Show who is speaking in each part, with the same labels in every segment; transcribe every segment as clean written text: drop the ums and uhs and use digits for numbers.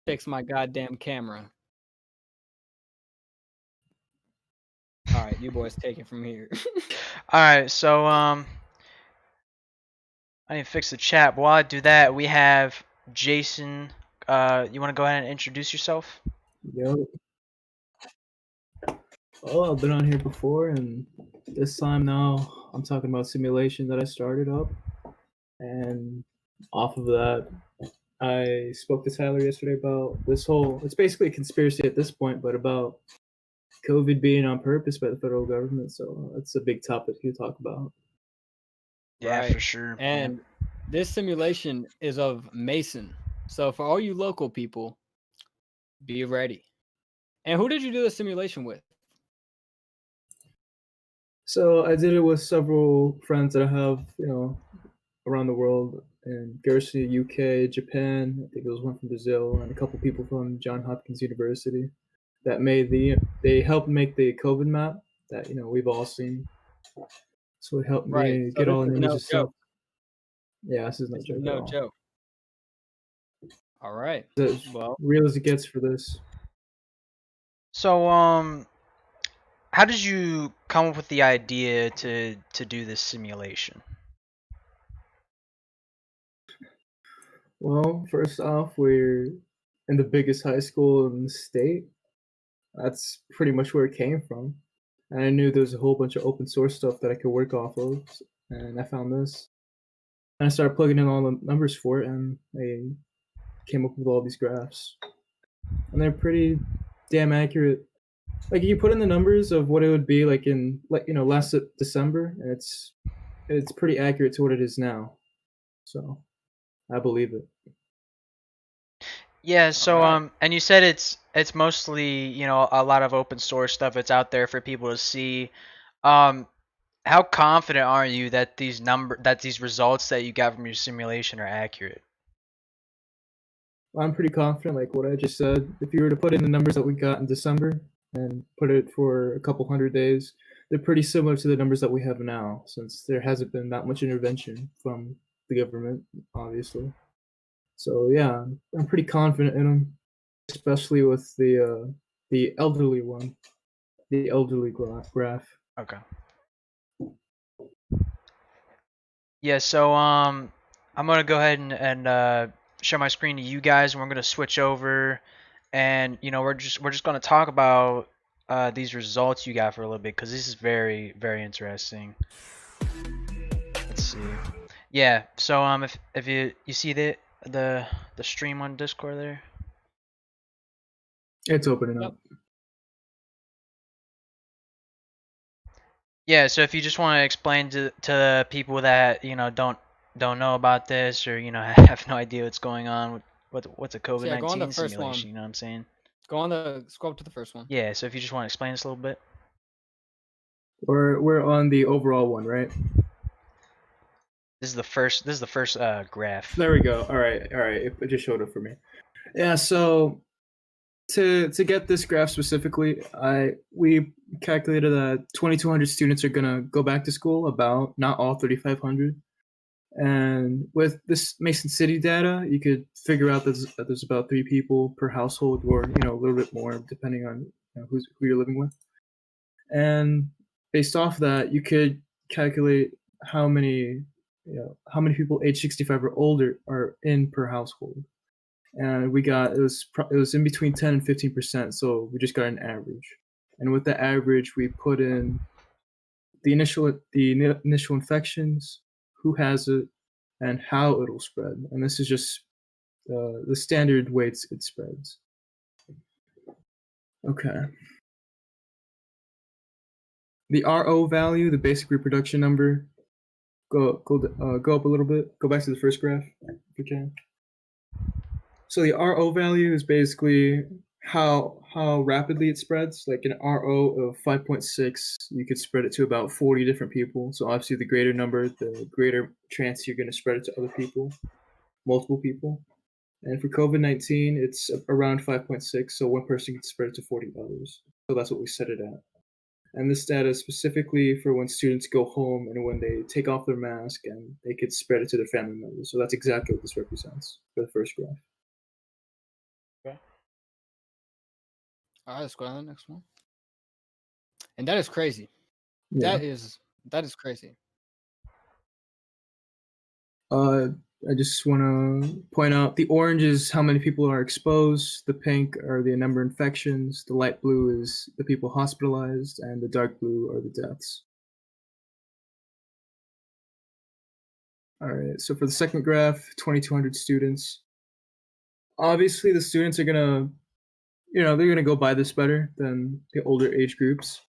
Speaker 1: fix my goddamn camera. All right, you boys take it from here.
Speaker 2: All right, so I need to fix the chat. But while I do that, we have Jason. You want to go ahead and introduce yourself?
Speaker 3: Yo. Oh, I've been on here before, and this time now I'm talking about simulation that I started up. And off of that, I spoke to Tyler yesterday about this whole, it's basically a conspiracy at this point, but about COVID being on purpose by the federal government. So that's a big topic to talk about.
Speaker 2: Yeah,
Speaker 1: Right.
Speaker 2: for sure.
Speaker 1: And this simulation is of Mason. So for all you local people, be ready. And who did you do the simulation with?
Speaker 3: So I did it with several friends that I have, around the world, in Germany, UK, Japan. I think there was one from Brazil, and a couple people from Johns Hopkins University that they helped make the COVID map that we've all seen. So it helped me get all the numbers and stuff. Yeah, this is no joke at all.
Speaker 1: Joke. All right.
Speaker 3: As real as it gets for this.
Speaker 2: So how did you come up with the idea to do this simulation?
Speaker 3: Well, first off, we're in the biggest high school in the state. That's pretty much where it came from. And I knew there was a whole bunch of open source stuff that I could work off of, and I found this. And I started plugging in all the numbers for it, and I came up with all these graphs. And they're pretty damn accurate. Like, you put in the numbers of what it would be like in, last December, and it's pretty accurate to what it is now. So I believe it.
Speaker 2: Yeah, so and you said it's mostly, a lot of open source stuff. It's out there for people to see. How confident are you that these results that you got from your simulation are accurate?
Speaker 3: Well, I'm pretty confident, like what I just said. If you were to put in the numbers that we got in December and put it for a couple hundred days, they're pretty similar to the numbers that we have now, since there hasn't been that much intervention from the government, obviously. So yeah, I'm pretty confident in them, especially with the elderly one, the elderly graph.
Speaker 2: Okay. Yeah, so I'm gonna go ahead and share my screen to you guys, and we're gonna switch over, and we're just gonna talk about these results you got for a little bit, because this is very, very interesting. Let's see. Yeah, so if you see the stream on Discord there,
Speaker 3: it's opening up.
Speaker 2: Yeah, so if you just want to explain to people that don't know about this, or have no idea what's going on, what's a COVID-19 simulation, you know what I'm saying?
Speaker 1: Scroll up to the first one.
Speaker 2: Yeah, so if you just want to explain this a little bit.
Speaker 3: We're on the overall one, right?
Speaker 2: This is the first graph.
Speaker 3: There we go. All right. It just showed up for me. Yeah. So to get this graph specifically, we calculated that 2,200 students are gonna go back to school. About, not all 3,500. And with this Mason City data, you could figure out that there's about 3 people per household, or a little bit more depending on who you're living with. And based off that, you could calculate how many people age 65 or older are in per household. And we got it was in between 10 and 15%. So we just got an average. And with the average, we put in the initial infections, who has it, and how it'll spread. And this is just the standard ways it spreads. Okay. The RO value, the basic reproduction number, go up a little bit. Go back to the first graph if you can. So the RO value is basically how rapidly it spreads. Like an RO of 5.6, you could spread it to about 40 different people. So obviously the greater number, the greater chance you're going to spread it to other people, multiple people. And for COVID-19, it's around 5.6, so one person can spread it to 40 others. So that's what we set it at. And this data is specifically for when students go home and when they take off their mask, and they could spread it to their family members. So that's exactly what this represents for the first graph.
Speaker 2: Okay.
Speaker 1: All right, let's go on to the next one. And that is crazy.
Speaker 3: Yeah.
Speaker 1: That is crazy.
Speaker 3: I just want to point out the orange is how many people are exposed, the pink are the number of infections, the light blue is the people hospitalized, and the dark blue are the deaths. All right, so for the second graph, 2,200 students. Obviously, the students are gonna, they're gonna go by this better than the older age groups,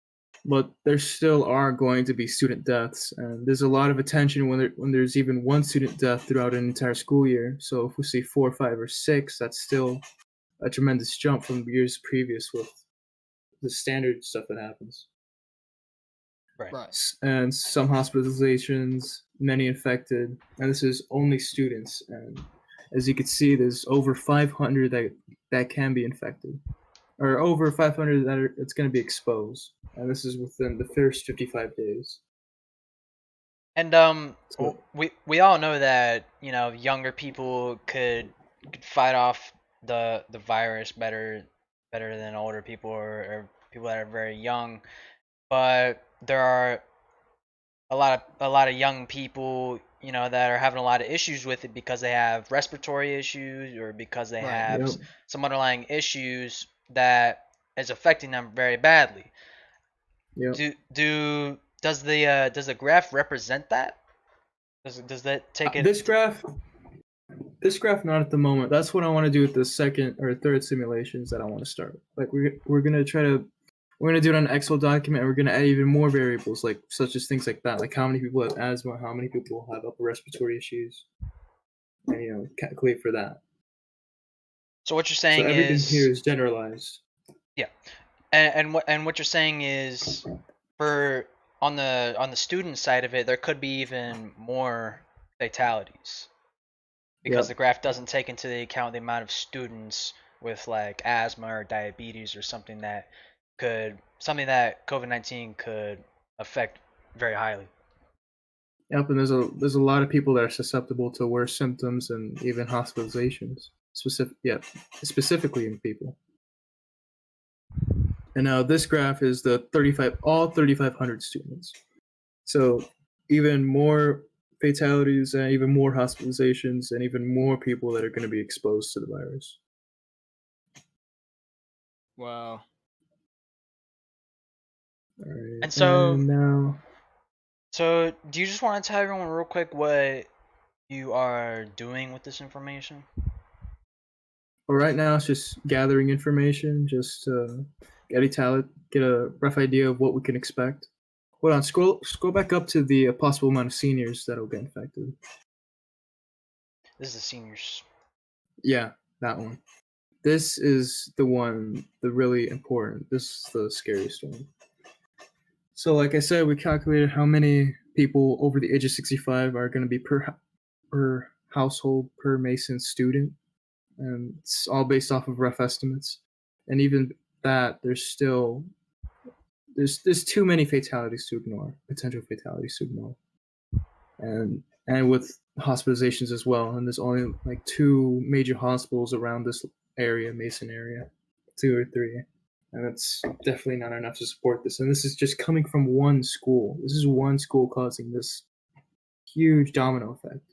Speaker 3: but there still are going to be student deaths, and there's a lot of attention when there's even one student death throughout an entire school year. So if we see 4, 5, or 6, that's still a tremendous jump from years previous with the standard stuff that happens.
Speaker 2: Right.
Speaker 3: And some hospitalizations, many infected, and this is only students. And as you can see, there's over 500 that can be infected, or over 500 that's going to be exposed, and this is within the first 55 days.
Speaker 2: And we all know that younger people could fight off the virus better than older people or people that are very young, but there are a lot of young people that are having a lot of issues with it because they have respiratory issues or because they have
Speaker 3: Yep.
Speaker 2: some underlying issues that is affecting them very badly.
Speaker 3: Yep.
Speaker 2: Does the graph represent that? Does that take it?
Speaker 3: This graph not at the moment. That's what I want to do with the second or third simulations that I want to start. Like we're gonna do it on an Excel document, and we're gonna add even more variables, like such as things like that, like how many people have asthma, how many people have upper respiratory issues, and calculate for that.
Speaker 2: So what you're saying
Speaker 3: so everything
Speaker 2: is
Speaker 3: here is generalized.
Speaker 2: Yeah, and what you're saying is for on the student side of it, there could be even more fatalities because
Speaker 3: Yep.
Speaker 2: the graph doesn't take into the account the amount of students with like asthma or diabetes or something that COVID-19 could affect very highly.
Speaker 3: Yep, and there's a lot of people that are susceptible to worse symptoms and even hospitalizations. Specifically in people. And now this graph is the 3,500 students. So even more fatalities and even more hospitalizations and even more people that are going to be exposed to the virus.
Speaker 1: Wow.
Speaker 3: All right.
Speaker 2: And so
Speaker 3: now,
Speaker 2: so do you just want to tell everyone real quick what you are doing with this information?
Speaker 3: well, right now it's just gathering information, just get a rough idea of what we can expect. Hold on, scroll back up to the possible amount of seniors that'll get infected.
Speaker 2: This is the seniors.
Speaker 3: Yeah, that one. This is the one, the really important. This is the scariest one. So, like I said, we calculated how many people over the age of 65 are going to be per household per Mason student, and it's all based off of rough estimates. And even that, there's too many fatalities to ignore, potential fatalities to ignore, and with hospitalizations as well. And there's only like 2 major hospitals around this area, Mason area, 2 or 3, and it's definitely not enough to support this. And this is just coming from one school. This is one school causing this huge domino effect.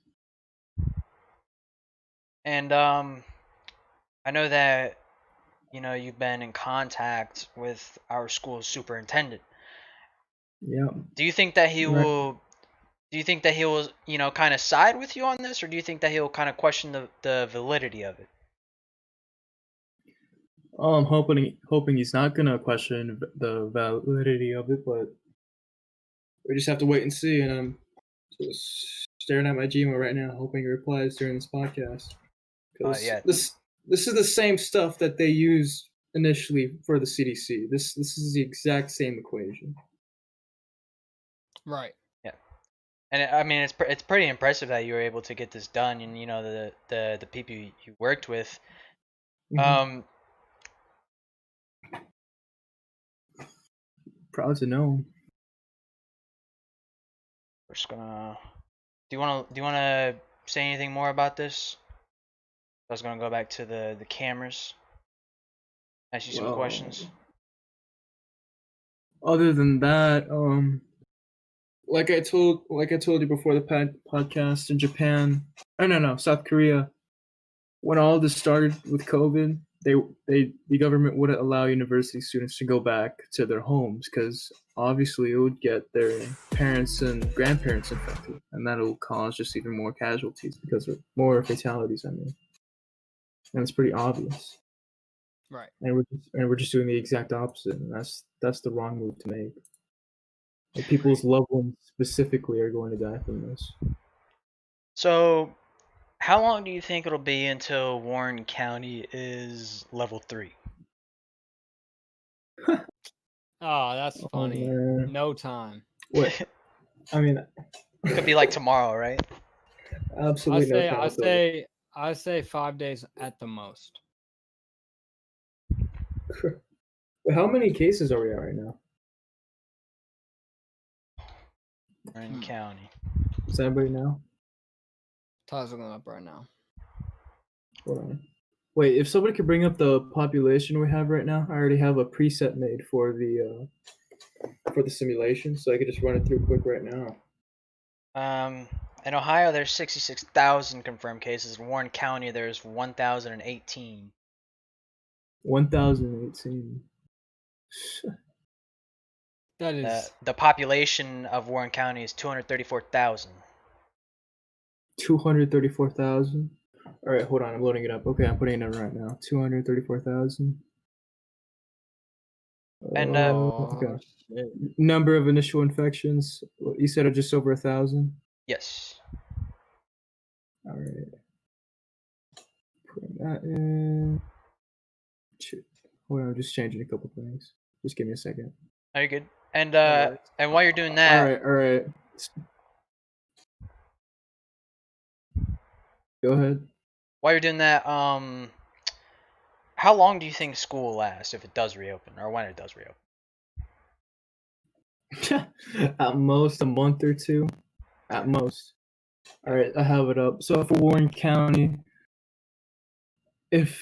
Speaker 2: And I know that you've been in contact with our school's superintendent.
Speaker 3: Yeah.
Speaker 2: Do you think that he will? Do you think that he will, kind of side with you on this, or do you think that he'll kind of question the validity of it?
Speaker 3: I'm hoping he's not gonna question the validity of it, but we just have to wait and see. And I'm just staring at my Gmail right now, hoping he replies during this podcast.
Speaker 2: Yeah.
Speaker 3: This is the same stuff that they used initially for the CDC. This is the exact same equation.
Speaker 1: Right.
Speaker 2: Yeah. And I mean, it's pretty impressive that you were able to get this done, and the people you worked with.
Speaker 3: Mm-hmm. Proud to know.
Speaker 2: We're just gonna. Do you wanna say anything more about this? I was gonna go back to the cameras. Ask you some questions.
Speaker 3: Other than that, like I told you before the podcast, in Japan, South Korea, when all this started with COVID, the government wouldn't allow university students to go back to their homes because obviously it would get their parents and grandparents infected, and that'll cause just even more casualties because of more fatalities. I mean, and it's pretty obvious.
Speaker 1: Right.
Speaker 3: And we're just doing the exact opposite, and that's the wrong move to make. Like, people's loved ones specifically are going to die from this.
Speaker 2: So, how long do you think it'll be until Warren County is level 3?
Speaker 1: Oh, that's funny.
Speaker 3: Man.
Speaker 1: No time.
Speaker 3: What? I mean,
Speaker 2: It could be like tomorrow, right?
Speaker 3: absolutely no time.
Speaker 1: I say 5 days at the most.
Speaker 3: How many cases are we at right now?
Speaker 2: Warren County.
Speaker 3: Does anybody know?
Speaker 1: Tyler's looking up right now.
Speaker 3: Hold on. Wait, if somebody could bring up the population we have right now, I already have a preset made for the simulation, so I could just run it through quick right now.
Speaker 2: In Ohio, there's 66,000 confirmed cases. In Warren County, there's 1,018.
Speaker 3: 1,018.
Speaker 1: That is
Speaker 2: The population of Warren County is 234,000.
Speaker 3: 234,000. All right, hold on. I'm loading it up. Okay, I'm putting it in right now. 234,000.
Speaker 2: And
Speaker 3: okay. Number of initial infections. You said just over 1,000.
Speaker 2: Yes.
Speaker 3: All right. Putting that in. Hold on, I'm just changing a couple things. Just give me a second.
Speaker 2: Are you good? And and while you're doing that,
Speaker 3: all right. Go ahead.
Speaker 2: While you're doing that, how long do you think school will last if it does reopen, or when it does reopen?
Speaker 3: At most a month or two. At most. All right, I have it up. So for Warren County, if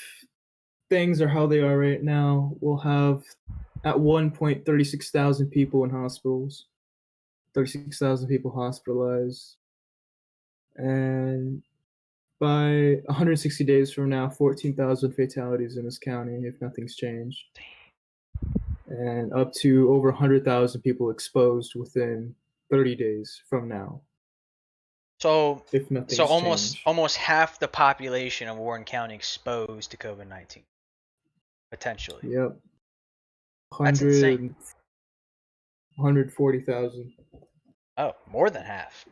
Speaker 3: things are how they are right now, we'll have at one point 36,000 people in hospitals, 36,000 people hospitalized, and by 160 days from now, 14,000 fatalities in this county if nothing's changed, and up to over 100,000 people exposed within 30 days from now.
Speaker 2: So,
Speaker 3: if nothing's
Speaker 2: almost half the population of Warren County exposed to COVID-19, potentially.
Speaker 3: Yep.
Speaker 2: That's insane.
Speaker 3: 140,000.
Speaker 2: Oh, more than half.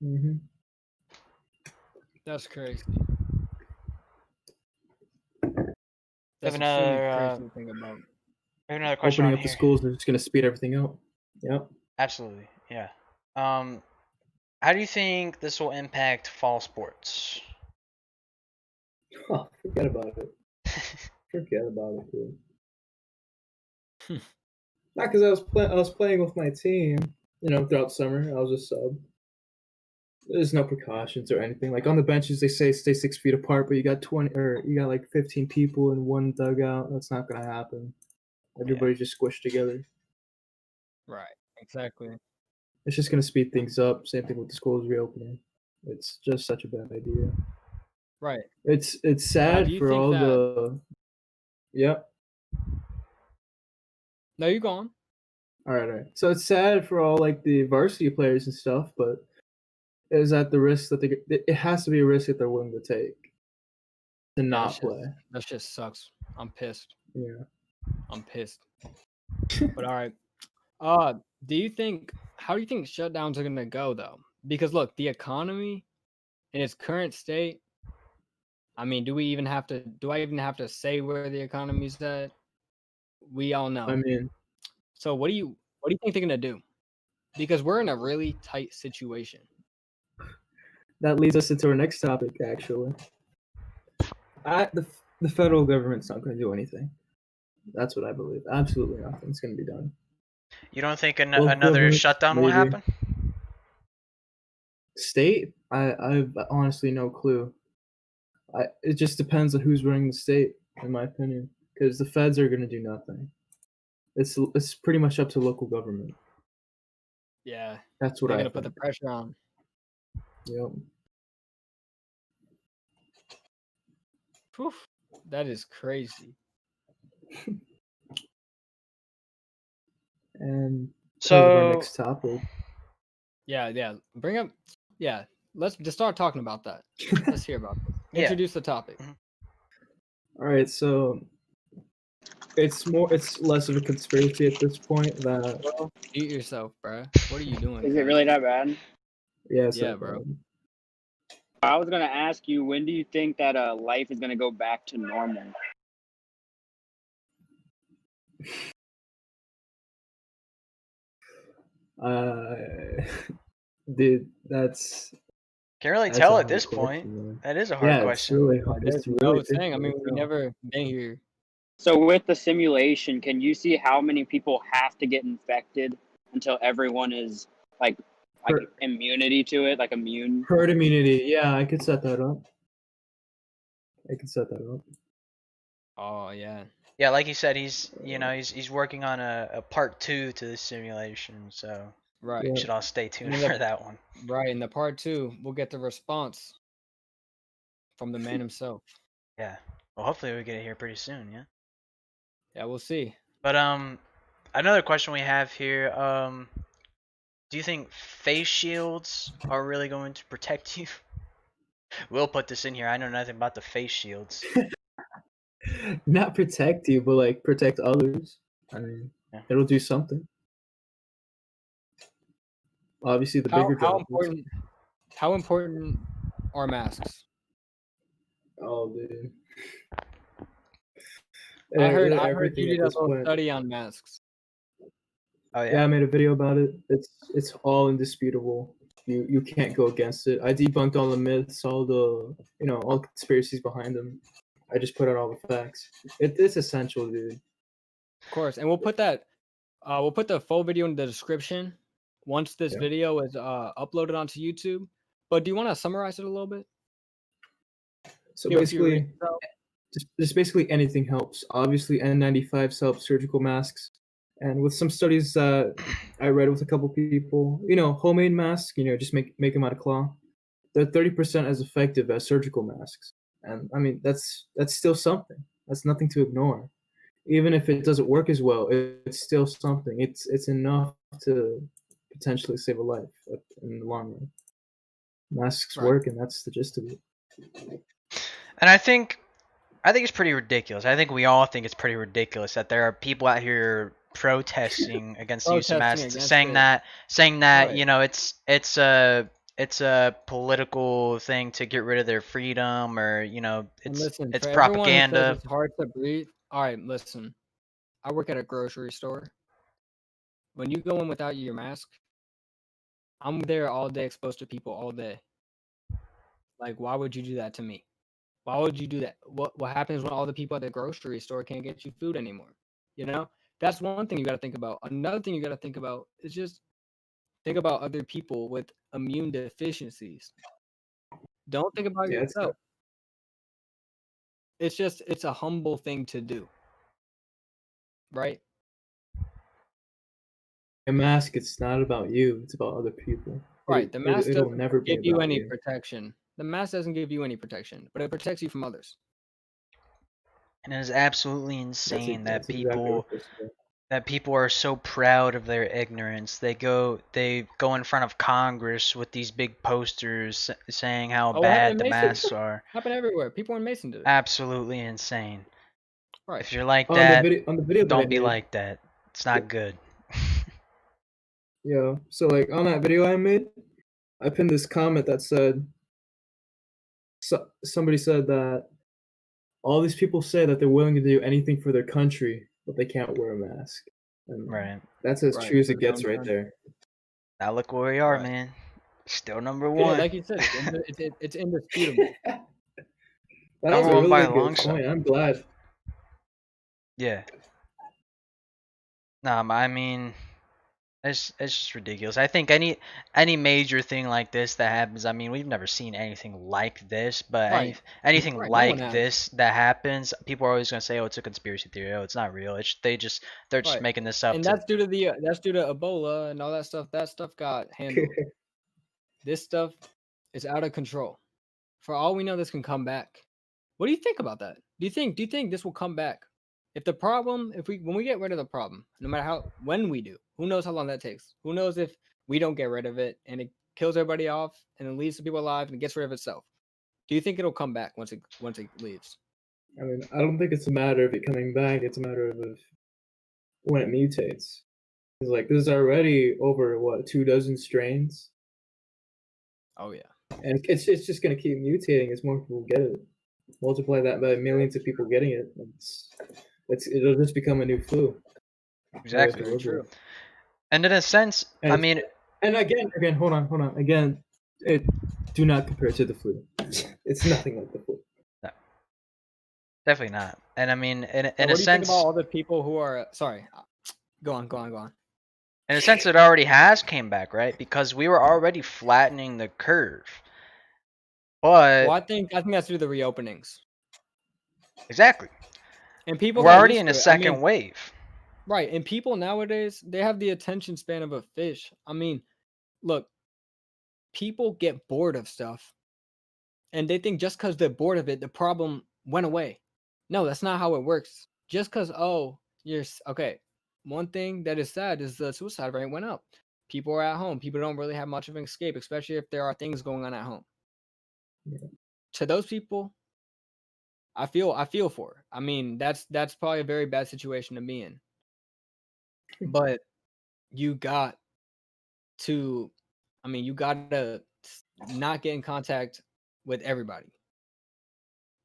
Speaker 3: Mm-hmm.
Speaker 1: That's crazy.
Speaker 2: That's another
Speaker 1: crazy thing about.
Speaker 2: We have another question.
Speaker 3: Opening up the schools is just going to speed everything up. Yep.
Speaker 2: Absolutely. Yeah. How do you think this will impact fall sports?
Speaker 3: Oh, forget about it. Forget about it, dude. Not because I was playing with my team, throughout summer. I was a sub. There's no precautions or anything. Like on the benches, they say stay 6 feet apart, but you got 15 people in one dugout. That's not gonna happen. Everybody's just squished together.
Speaker 1: Right. Exactly.
Speaker 3: It's just gonna speed things up. Same thing with the schools reopening. It's just such a bad idea.
Speaker 1: Right.
Speaker 3: It's sad for all the. Yep.
Speaker 1: No, you go on.
Speaker 3: All right. So it's sad for all like the varsity players and stuff, but is that the risk that it has to be a risk that they're willing to take to not play.
Speaker 1: That just sucks. I'm pissed.
Speaker 3: Yeah.
Speaker 1: I'm pissed. But all right. How do you think shutdowns are gonna go though? Because look, the economy in its current state. I mean, do I even have to say where the economy's at? We all know.
Speaker 3: I mean,
Speaker 1: so what do you think they're gonna do? Because we're in a really tight situation.
Speaker 3: That leads us into our next topic, actually. The federal government's not going to do anything. That's what I believe. Absolutely nothing's going to be done.
Speaker 2: You don't think another shutdown will happen?
Speaker 3: State? I've honestly no clue. It just depends on who's running the state, in my opinion. because the feds are gonna do nothing. It's pretty much up to local government.
Speaker 1: Yeah,
Speaker 3: That's what
Speaker 1: they're
Speaker 3: I
Speaker 1: gonna put
Speaker 3: think.
Speaker 1: the pressure on.
Speaker 3: Yep.
Speaker 1: Whew, that is crazy.
Speaker 3: And because of our next topic,
Speaker 1: Yeah. Bring up. Yeah, let's just start talking about that. Let's hear about this.
Speaker 2: Yeah.
Speaker 1: Introduce the topic.
Speaker 3: all right. So it's less of a conspiracy at this point. That
Speaker 1: Bro, eat yourself, bro. What are you doing?
Speaker 4: Is it
Speaker 1: fam?
Speaker 4: really that bad?
Speaker 3: yeah, it's
Speaker 1: Yeah,
Speaker 3: not
Speaker 1: bro.
Speaker 3: bad.
Speaker 4: I was gonna ask you, when do you think that life is gonna go back to normal?
Speaker 3: Dude, that's
Speaker 2: Can't really
Speaker 3: that's
Speaker 2: tell
Speaker 3: a
Speaker 2: at
Speaker 3: hard
Speaker 2: this
Speaker 3: question,
Speaker 2: point.
Speaker 3: man.
Speaker 2: That is a hard
Speaker 3: Yeah,
Speaker 2: question.
Speaker 3: it's really hard.
Speaker 1: There's
Speaker 3: It's really
Speaker 1: no thing. I mean,
Speaker 3: difficult
Speaker 1: we
Speaker 3: to tell.
Speaker 1: never been here.
Speaker 4: So with the simulation, can you see how many people have to get infected until everyone is like
Speaker 3: Herd,
Speaker 4: immunity to it, like immune?
Speaker 3: herd immunity. Yeah, I could set that up. I could set that up.
Speaker 1: Oh yeah.
Speaker 2: Yeah, like he said, he's working on a part 2 to this simulation, so
Speaker 1: Right.
Speaker 3: Yeah.
Speaker 2: we should all stay tuned
Speaker 1: And then
Speaker 2: for that one.
Speaker 1: Right. In the part 2, we'll get the response from the man himself.
Speaker 2: Yeah. Well, hopefully we get it here pretty soon. Yeah.
Speaker 1: Yeah, we'll see.
Speaker 2: But another question we have here. Do you think face shields are really going to protect you? We'll put this in here. I know nothing about the face shields.
Speaker 3: Not protect you, but like protect others. I mean,
Speaker 2: Yeah.
Speaker 3: it'll do something. Obviously, the bigger droplets.
Speaker 1: How important are masks?
Speaker 3: Oh, dude.
Speaker 1: I heard
Speaker 3: Everything
Speaker 1: you
Speaker 3: at
Speaker 1: did a
Speaker 3: this
Speaker 1: little
Speaker 3: point.
Speaker 1: study on masks.
Speaker 2: Oh
Speaker 3: Yeah,
Speaker 2: yeah.
Speaker 3: I made a video about it. It's all indisputable. You can't go against it. I debunked all the myths, all the all conspiracies behind them. I just put out all the facts. It's essential, dude.
Speaker 1: Of course. And we'll put the full video in the description once this
Speaker 3: Yeah.
Speaker 1: video is uploaded onto YouTube. But do you want to summarize it a little bit?
Speaker 3: So
Speaker 1: Give a few
Speaker 3: basically,
Speaker 1: reasons out.
Speaker 3: just basically anything helps. Obviously, N95s help, surgical masks, and with some studies that I read with a couple people, homemade masks, just make them out of cloth. They're 30% as effective as surgical masks, and I mean that's still something. That's nothing to ignore. Even if it doesn't work as well, it's still something. It's enough to potentially save a life in the long run. Masks
Speaker 1: Right.
Speaker 3: work, and that's the gist of it.
Speaker 2: And I think it's pretty ridiculous. I think we all think it's pretty ridiculous that there are people out here protesting against the use of
Speaker 1: Protesting
Speaker 2: masks,
Speaker 1: against
Speaker 2: saying that
Speaker 1: Right.
Speaker 2: it's a political thing to get rid of their freedom, or
Speaker 1: And
Speaker 2: it's
Speaker 1: listen,
Speaker 2: it's
Speaker 1: for everyone who says
Speaker 2: propaganda.
Speaker 1: it's hard to breathe, all right, listen. I work at a grocery store. When you go in without your mask, I'm there all day exposed to people all day. Like, why would you do that to me? Why would you do that? What happens when all the people at the grocery store can't get you food anymore? That's one thing you got to think about. Another thing you got to think about is just think about other people with immune deficiencies. Don't think about
Speaker 3: Yeah,
Speaker 1: yourself. It's a humble thing to do, right?
Speaker 3: a mask. It's not about you. It's about other people.
Speaker 1: Right. The mask
Speaker 3: It'll
Speaker 1: doesn't
Speaker 3: never be
Speaker 1: give you
Speaker 3: about
Speaker 1: any
Speaker 3: you.
Speaker 1: protection. The mask doesn't give you any protection, but it protects you from others.
Speaker 2: And it is absolutely
Speaker 3: That's
Speaker 2: insane that
Speaker 3: exactly
Speaker 2: people
Speaker 3: what this is.
Speaker 2: that people are so proud of their ignorance. They go in front of Congress with these big posters saying how
Speaker 1: Oh, what happened
Speaker 2: bad
Speaker 1: in
Speaker 2: the
Speaker 1: Mason?
Speaker 2: masks are.
Speaker 1: Happened everywhere. People in Mason did it.
Speaker 2: Absolutely insane.
Speaker 1: Right.
Speaker 2: If you're like
Speaker 3: On
Speaker 2: that,
Speaker 3: the video that I
Speaker 2: don't be
Speaker 3: made,
Speaker 2: like that. It's not good.
Speaker 3: yeah. So like on that video I made, I pinned this comment that said, somebody said that all these people say that they're willing to do anything for their country, but they can't wear a mask. And
Speaker 2: Right.
Speaker 3: that's as
Speaker 1: Right,
Speaker 3: true as
Speaker 1: for
Speaker 3: it
Speaker 1: their
Speaker 3: gets
Speaker 1: own
Speaker 3: right
Speaker 1: country.
Speaker 3: there.
Speaker 2: Now look where we are,
Speaker 1: Right.
Speaker 2: man. Still number
Speaker 1: Yeah,
Speaker 2: one.
Speaker 1: like you said, it's indisputable.
Speaker 3: That is
Speaker 2: Number
Speaker 3: a
Speaker 2: one by
Speaker 3: really
Speaker 2: a long
Speaker 3: good
Speaker 2: shot.
Speaker 3: point. I'm glad.
Speaker 2: Yeah. Nah, I mean, It's just ridiculous. I think any major thing like this that happens, I mean, we've never seen anything like this, but
Speaker 1: Right.
Speaker 2: anything
Speaker 1: Right. No one
Speaker 2: like
Speaker 1: has.
Speaker 2: this that happens, people are always gonna say, "Oh, it's a conspiracy theory. Oh, it's not real. They're just
Speaker 1: Right.
Speaker 2: making this up
Speaker 1: And
Speaker 2: to."
Speaker 1: that's due to Ebola and all that stuff. That stuff got handled. This stuff is out of control. For all we know, this can come back. What do you think about that? Do you think this will come back? If when we get rid of the problem, no matter when we do, who knows how long that takes? Who knows if we don't get rid of it and it kills everybody off and it leaves the people alive and it gets rid of itself? Do you think it'll come back once it leaves?
Speaker 3: I mean, I don't think it's a matter of it coming back. It's a matter of when it mutates. It's like there's already over 24 strains,
Speaker 1: Oh yeah.
Speaker 3: and it's just gonna keep mutating as more people get it. Multiply that by millions of people getting it. It'll just become a new flu.
Speaker 2: Exactly.
Speaker 1: Very true.
Speaker 2: And in a sense, I
Speaker 3: And-
Speaker 2: mean,
Speaker 3: And again, hold on. Again, do not compare it to the flu. It's nothing like the flu.
Speaker 2: definitely not. And I mean, in
Speaker 1: So
Speaker 2: a
Speaker 1: what do you think
Speaker 2: sense,
Speaker 1: about all the people who are sorry? Go on.
Speaker 2: in a sense, it already has came back, right? Because we were already flattening the curve. But
Speaker 1: Well, I think that's due to the reopenings.
Speaker 2: exactly,
Speaker 1: And people
Speaker 2: we're
Speaker 1: got
Speaker 2: already
Speaker 1: used
Speaker 2: in
Speaker 1: to
Speaker 2: a
Speaker 1: it. I
Speaker 2: second
Speaker 1: mean,
Speaker 2: wave.
Speaker 1: right. And people nowadays, they have the attention span of a fish. I mean, look, people get bored of stuff and they think just because they're bored of it, the problem went away. No, that's not how it works. Just because, okay. One thing that is sad is the suicide rate went up. People are at home. People don't really have much of an escape, especially if there are things going on at home.
Speaker 3: Yeah.
Speaker 1: To those people, I feel for it. I mean, that's probably a very bad situation to be in. But you got to, you gotta not get in contact with everybody.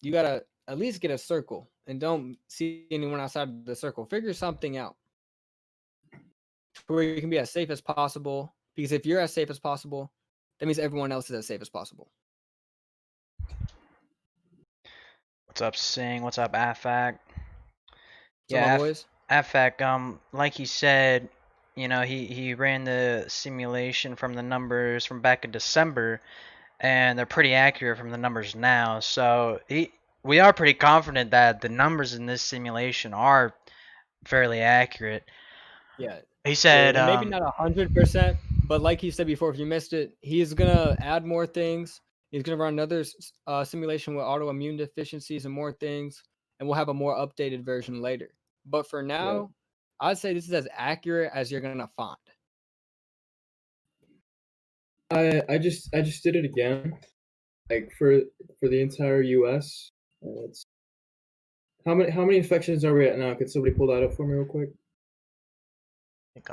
Speaker 1: You gotta at least get a circle and don't see anyone outside the circle. Figure something out where you can be as safe as possible. Because if you're as safe as possible, that means everyone else is as safe as possible.
Speaker 2: What's up, Sing? What's up, Afak?
Speaker 1: So my boys,
Speaker 2: Afak, like he said, you know, he ran the simulation from the numbers from back in December, and they're pretty accurate from the numbers now. So we are pretty confident that the numbers in this simulation are fairly accurate.
Speaker 1: yeah.
Speaker 2: He said,
Speaker 1: And maybe not 100%, but like he said before, if you missed it, he's gonna add more things. He's gonna run another simulation with autoimmune deficiencies and more things, and we'll have a more updated version later. But for now, I'd say this is as accurate as you're gonna find.
Speaker 3: I just did it again, like for the entire U.S. It's how many infections are we at now? Could somebody pull that up for me real quick?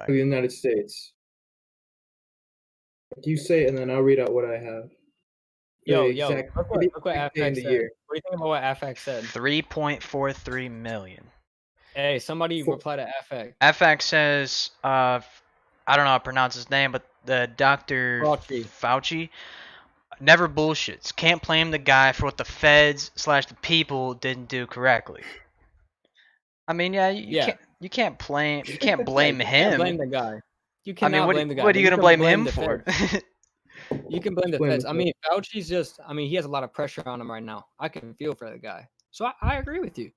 Speaker 3: For the United States. You say it, and then I'll read out what I have.
Speaker 1: Yo,
Speaker 3: Exact-
Speaker 1: look what
Speaker 3: in
Speaker 1: Afak
Speaker 3: the
Speaker 1: said.
Speaker 3: year.
Speaker 1: What do you think about what Afak said?
Speaker 2: 3.43 million.
Speaker 1: Hey, somebody
Speaker 3: For-
Speaker 1: reply to Afak.
Speaker 2: Afak says, I don't know how to pronounce his name, but the Dr. Fauci never bullshits. Can't blame the guy for what the feds / the people didn't do correctly. I mean, you can't blame
Speaker 1: You
Speaker 2: him.
Speaker 1: can't blame the guy. You
Speaker 2: I mean,
Speaker 1: cannot blame the guy.
Speaker 2: what are you
Speaker 1: but
Speaker 2: gonna blame
Speaker 1: can
Speaker 2: him
Speaker 1: the
Speaker 2: for?
Speaker 1: feds. You can blame the
Speaker 3: Blame
Speaker 1: feds.
Speaker 3: the
Speaker 1: I mean, Fauci's just, he has a lot of pressure on him right now. I can feel for the guy. So I agree with you.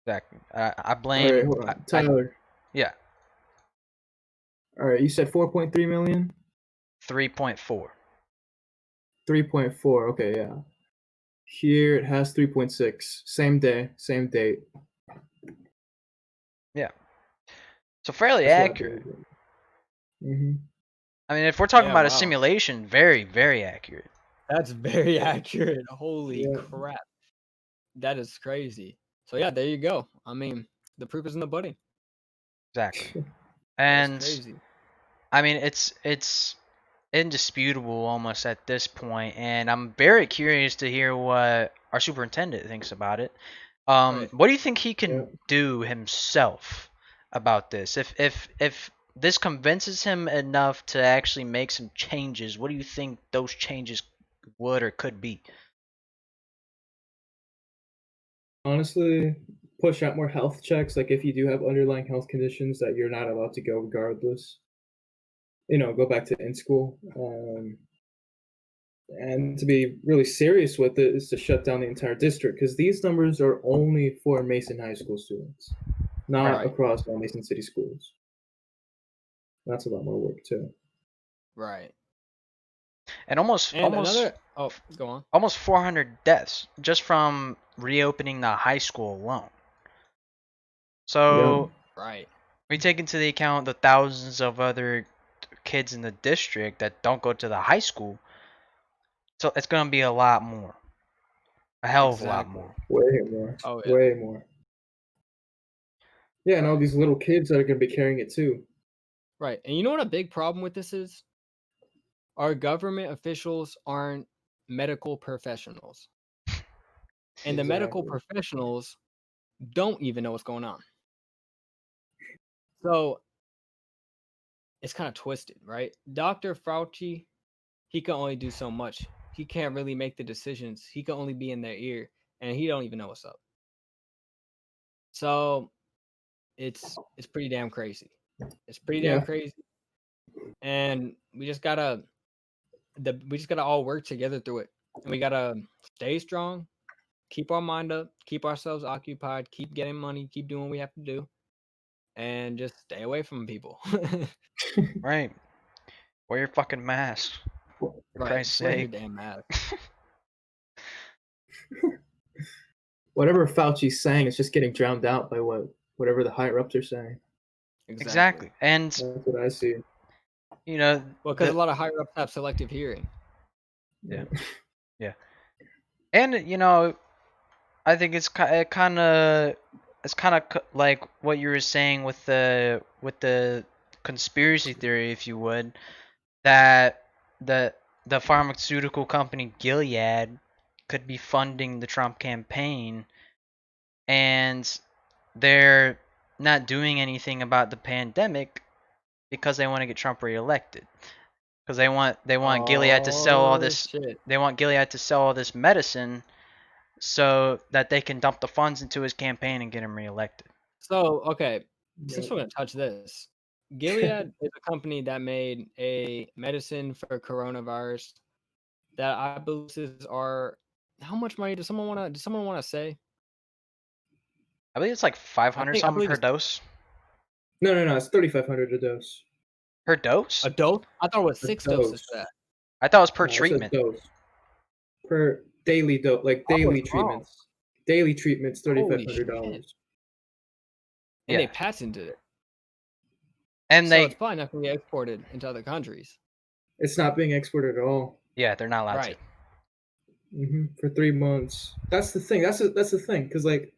Speaker 2: Exactly. I
Speaker 3: All right,
Speaker 2: blame.
Speaker 3: hold on, Tyler.
Speaker 2: Yeah.
Speaker 3: All right, you said 4.3 million.
Speaker 2: 3.4.
Speaker 3: 3.4. Okay, yeah. Here it has 3.6. Same day, same date.
Speaker 2: Yeah. So fairly
Speaker 3: That's what I
Speaker 2: accurate.
Speaker 3: believe in.
Speaker 2: I mean, if we're talking
Speaker 1: Yeah,
Speaker 2: about a
Speaker 1: wow.
Speaker 2: simulation, very, very accurate.
Speaker 1: That's very accurate. Holy
Speaker 3: Yeah.
Speaker 1: crap. That is crazy. So yeah, there you go. I mean, the proof is in the pudding.
Speaker 2: Exactly.
Speaker 1: That's
Speaker 2: And
Speaker 1: crazy.
Speaker 2: I mean, it's indisputable almost at this point, and I'm very curious to hear what our superintendent thinks about it.
Speaker 1: Right.
Speaker 2: What do you think he can
Speaker 3: Yeah.
Speaker 2: do himself about this? If this convinces him enough to actually make some changes, what do you think those changes would or could be?
Speaker 3: Honestly, push out more health checks. Like if you do have underlying health conditions, that you're not allowed to go regardless. Go back to in school. And to be really serious with it is to shut down the entire district, because these numbers are only for Mason High School students, not
Speaker 1: Right.
Speaker 3: across all Mason City schools. That's a lot more work too.
Speaker 1: Right.
Speaker 2: And almost
Speaker 1: go on.
Speaker 2: almost 400 deaths just from reopening the high school alone. So
Speaker 1: Right.
Speaker 2: we take into the account the thousands of other kids in the district that don't go to the high school. So it's gonna be a lot more, a hell of a lot
Speaker 1: Exactly.
Speaker 2: more.
Speaker 3: Way more.
Speaker 1: Oh, yeah.
Speaker 3: Way more. Yeah, and all these little kids that are going to be carrying it too.
Speaker 1: Right. And you know what a big problem with this is? Our government officials aren't medical professionals. And the medical
Speaker 3: Exactly.
Speaker 1: professionals don't even know what's going on. So it's kind of twisted, right? Dr. Fauci, he can only do so much. He can't really make the decisions. He can only be in their ear, and he don't even know what's up. So it's pretty damn crazy. It's pretty damn
Speaker 3: Yeah.
Speaker 1: crazy. And we just gotta all work together through it. And we gotta stay strong, keep our mind up, keep ourselves occupied, keep getting money, keep doing what we have to do, and just stay away from people.
Speaker 2: Right. Wear your fucking mask. For Christ's
Speaker 1: Wear your
Speaker 2: sake.
Speaker 1: damn mask.
Speaker 3: Whatever Fauci's saying is just getting drowned out by whatever the higher ups are saying.
Speaker 2: Exactly. And
Speaker 3: That's what I see.
Speaker 2: well,
Speaker 1: because a lot of higher ups have selective hearing.
Speaker 2: Yeah. And I think it's kind of like what you were saying with the conspiracy theory, if you would, that the pharmaceutical company Gilead could be funding the Trump campaign, and they're not doing anything about the pandemic because they want to get Trump reelected. Because they want Gilead to sell all this.
Speaker 1: Shit.
Speaker 2: They want Gilead to sell all this medicine, so that they can dump the funds into his campaign and get him reelected.
Speaker 1: So, okay, since we're going to touch this, Gilead is a company that made a medicine for coronavirus that I believe are how much money does someone want to say?
Speaker 2: I believe it's like 500
Speaker 1: I
Speaker 2: something
Speaker 1: believe
Speaker 2: per
Speaker 1: it's-
Speaker 2: dose.
Speaker 3: No, it's 3,500 a dose.
Speaker 2: Per dose?
Speaker 1: A dose? I thought it was
Speaker 3: A
Speaker 1: 6
Speaker 3: dose.
Speaker 1: doses for that.
Speaker 2: I thought it was per
Speaker 3: No, it's a
Speaker 2: treatment.
Speaker 3: dose. Per daily dose, like
Speaker 1: I was
Speaker 3: daily
Speaker 1: wrong.
Speaker 3: treatments. Daily treatments,
Speaker 1: Holy
Speaker 3: $3,500.
Speaker 1: shit.
Speaker 2: Yeah.
Speaker 1: And they patented it.
Speaker 2: And
Speaker 1: So it's probably not going to be exported into other countries.
Speaker 3: It's not being exported at all.
Speaker 2: Yeah, they're not allowed
Speaker 1: Right.
Speaker 2: to.
Speaker 3: For 3 months. That's the thing. That's the thing. Because like,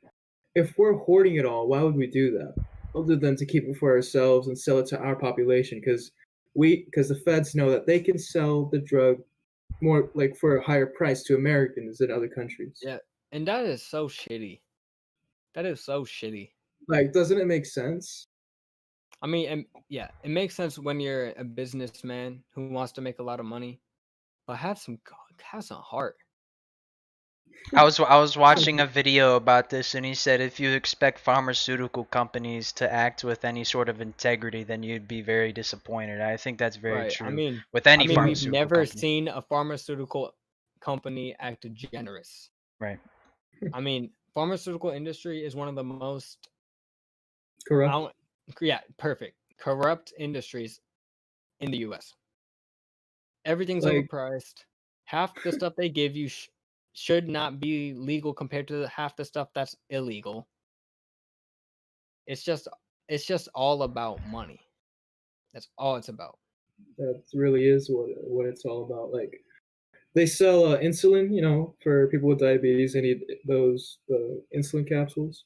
Speaker 3: if we're hoarding it all, why would we do that? Other than to keep it for ourselves and sell it to our population, because the feds know that they can sell the drug more like for a higher price to Americans than other countries.
Speaker 1: Yeah, and that is so shitty. That is so shitty.
Speaker 3: Like, doesn't it make sense?
Speaker 1: I mean, yeah, it makes sense when you're a businessman who wants to make a lot of money, but have some heart.
Speaker 2: I was watching a video about this, and he said if you expect pharmaceutical companies to act with any sort of integrity, then you'd be very disappointed. I think that's very
Speaker 1: Right.
Speaker 2: true.
Speaker 1: I mean,
Speaker 2: with any
Speaker 1: we've
Speaker 2: pharmaceutical
Speaker 1: never
Speaker 2: company.
Speaker 1: seen a pharmaceutical company act generous.
Speaker 2: Right.
Speaker 1: I mean, pharmaceutical industry is one of the most
Speaker 3: Corrupt.
Speaker 1: corrupt industries in the U.S. Everything's
Speaker 3: Like-
Speaker 1: overpriced. Half the stuff they give you should not be legal compared to half the stuff that's illegal. It's just all about money. That's all it's about.
Speaker 3: That really is what it's all about. Like, they sell insulin, for people with diabetes. They need those insulin capsules.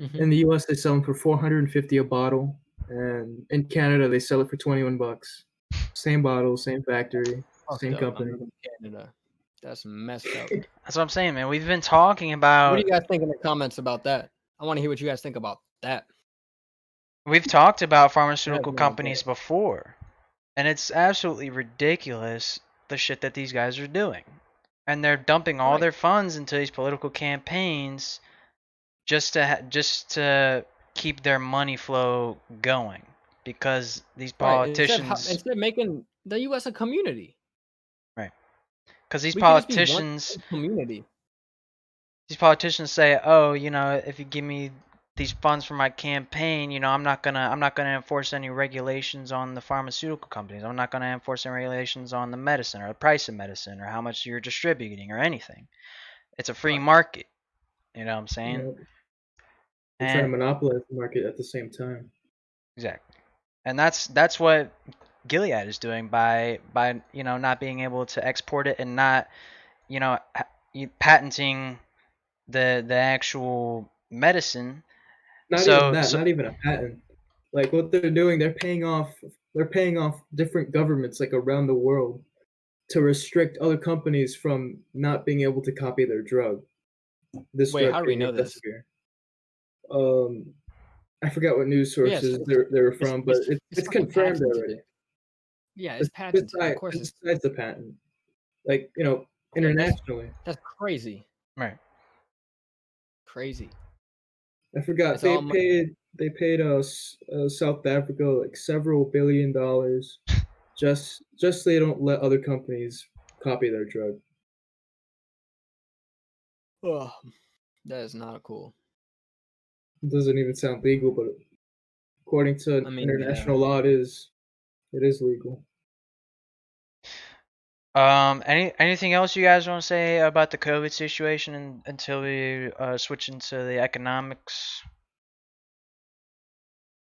Speaker 1: Mhm.
Speaker 3: In the U.S., they sell them for $450 a bottle, and in Canada, they sell it for $21. Same bottle, same factory,
Speaker 1: Fucked
Speaker 3: same
Speaker 1: up,
Speaker 3: company.
Speaker 1: man, in Canada. That's messed up.
Speaker 2: That's what I'm saying, man. We've been talking about.
Speaker 1: What do you guys think in the comments about that? I want to hear what you guys think about that.
Speaker 2: We've talked about pharmaceutical
Speaker 1: no
Speaker 2: companies before, and it's absolutely ridiculous the shit that these guys are doing. And they're dumping all
Speaker 1: Right.
Speaker 2: their funds into these political campaigns just to keep their money flow going, because these
Speaker 1: Right.
Speaker 2: politicians,
Speaker 1: Instead of making the U.S. a community,
Speaker 2: right? Because these
Speaker 1: we could just be one
Speaker 2: politicians,
Speaker 1: big community.
Speaker 2: say, oh, if you give me these funds for my campaign, I'm not gonna enforce any regulations on the pharmaceutical companies. I'm not gonna enforce any regulations on the medicine or the price of medicine or how much you're distributing or anything. It's a free
Speaker 1: Right.
Speaker 2: market. You know what I'm saying?
Speaker 3: You know, they're trying to
Speaker 2: And
Speaker 3: monopolize the market at the same time.
Speaker 2: exactly. And that's what Gilead is doing by not being able to export it and not patenting the actual medicine.
Speaker 3: Not even
Speaker 2: So
Speaker 3: that, not even a patent. Like what they're doing, they're paying off different governments like around the world to restrict other companies from not being able to copy their drug. This
Speaker 1: Wait,
Speaker 3: drug
Speaker 1: how do we
Speaker 3: being
Speaker 1: know this?
Speaker 3: remdesivir. I forgot what news
Speaker 1: Yes,
Speaker 3: sources they were from, but
Speaker 1: it's
Speaker 3: it's
Speaker 1: fucking
Speaker 3: confirmed
Speaker 1: patented.
Speaker 3: already.
Speaker 1: Yeah, it's patented. Of course, it's
Speaker 3: Besides the patent, like
Speaker 1: okay,
Speaker 3: internationally.
Speaker 1: that's crazy.
Speaker 2: right.
Speaker 1: Crazy.
Speaker 3: I forgot
Speaker 1: It's all
Speaker 3: they paid us South Africa like several $billions just so they don't let other companies copy their drug.
Speaker 1: Ugh, that is not cool.
Speaker 3: It doesn't even sound legal, but according to
Speaker 1: I mean,
Speaker 3: international law, it is legal.
Speaker 2: Anything else you guys want to say about the COVID situation until we switch into the economics?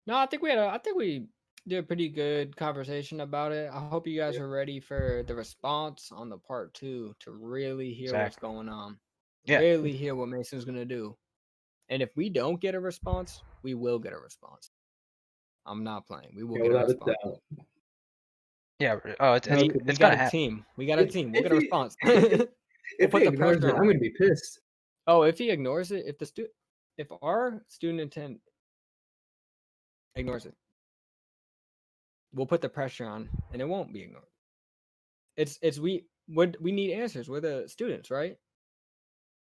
Speaker 1: No, I think we did a pretty good conversation about it. I hope you guys are ready for the response on the part 2 to really hear what's
Speaker 2: Exactly.
Speaker 1: going on.
Speaker 2: Yeah.
Speaker 1: Really hear what Mason's gonna do. And if we don't get a response, we will get a response. I'm not playing. We will
Speaker 3: Yeah,
Speaker 1: get a
Speaker 3: without a
Speaker 1: response.
Speaker 3: doubt.
Speaker 2: Yeah. Oh, it's
Speaker 1: We
Speaker 2: it's
Speaker 1: got
Speaker 2: gonna
Speaker 1: a
Speaker 2: happen.
Speaker 1: team. We got a team. We'll
Speaker 3: If
Speaker 1: get a
Speaker 3: he
Speaker 1: response.
Speaker 3: if
Speaker 1: We'll put
Speaker 3: he
Speaker 1: the
Speaker 3: ignores
Speaker 1: pressure
Speaker 3: it,
Speaker 1: on
Speaker 3: I'm
Speaker 1: him.
Speaker 3: gonna be pissed.
Speaker 1: Oh, if he ignores it, if our student intent ignores it, we'll put the pressure on, and it won't be ignored. We need answers. We're the students, right?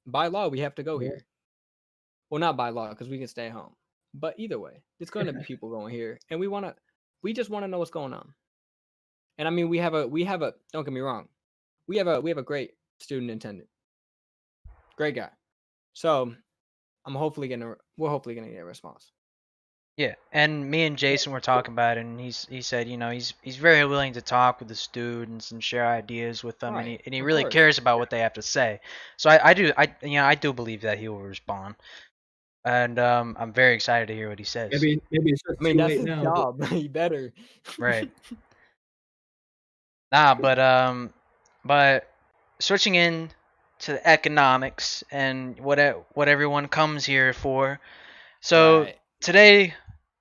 Speaker 1: By law, we have to go
Speaker 3: Yeah.
Speaker 1: here. Well, not by law because we can stay home. But either way, it's going to be people going here, and we just want to know what's going on. And I mean, we have a. Don't get me wrong, we have a great student attendant, great guy. So we're hopefully gonna get a response.
Speaker 2: Yeah, and me and Jason were talking about it, and he said, he's very willing to talk with the students and share ideas with them,
Speaker 1: Right,
Speaker 2: and he
Speaker 1: of
Speaker 2: really
Speaker 1: course.
Speaker 2: cares about what they have to say. So I do believe that he will respond, and I'm very excited to hear what he says.
Speaker 3: Maybe it's just
Speaker 1: I mean,
Speaker 3: too
Speaker 1: that's
Speaker 3: late
Speaker 1: his
Speaker 3: now.
Speaker 1: job. He better.
Speaker 2: Right. Nah, but switching in to the economics and what everyone comes here for. So
Speaker 1: Right.
Speaker 2: today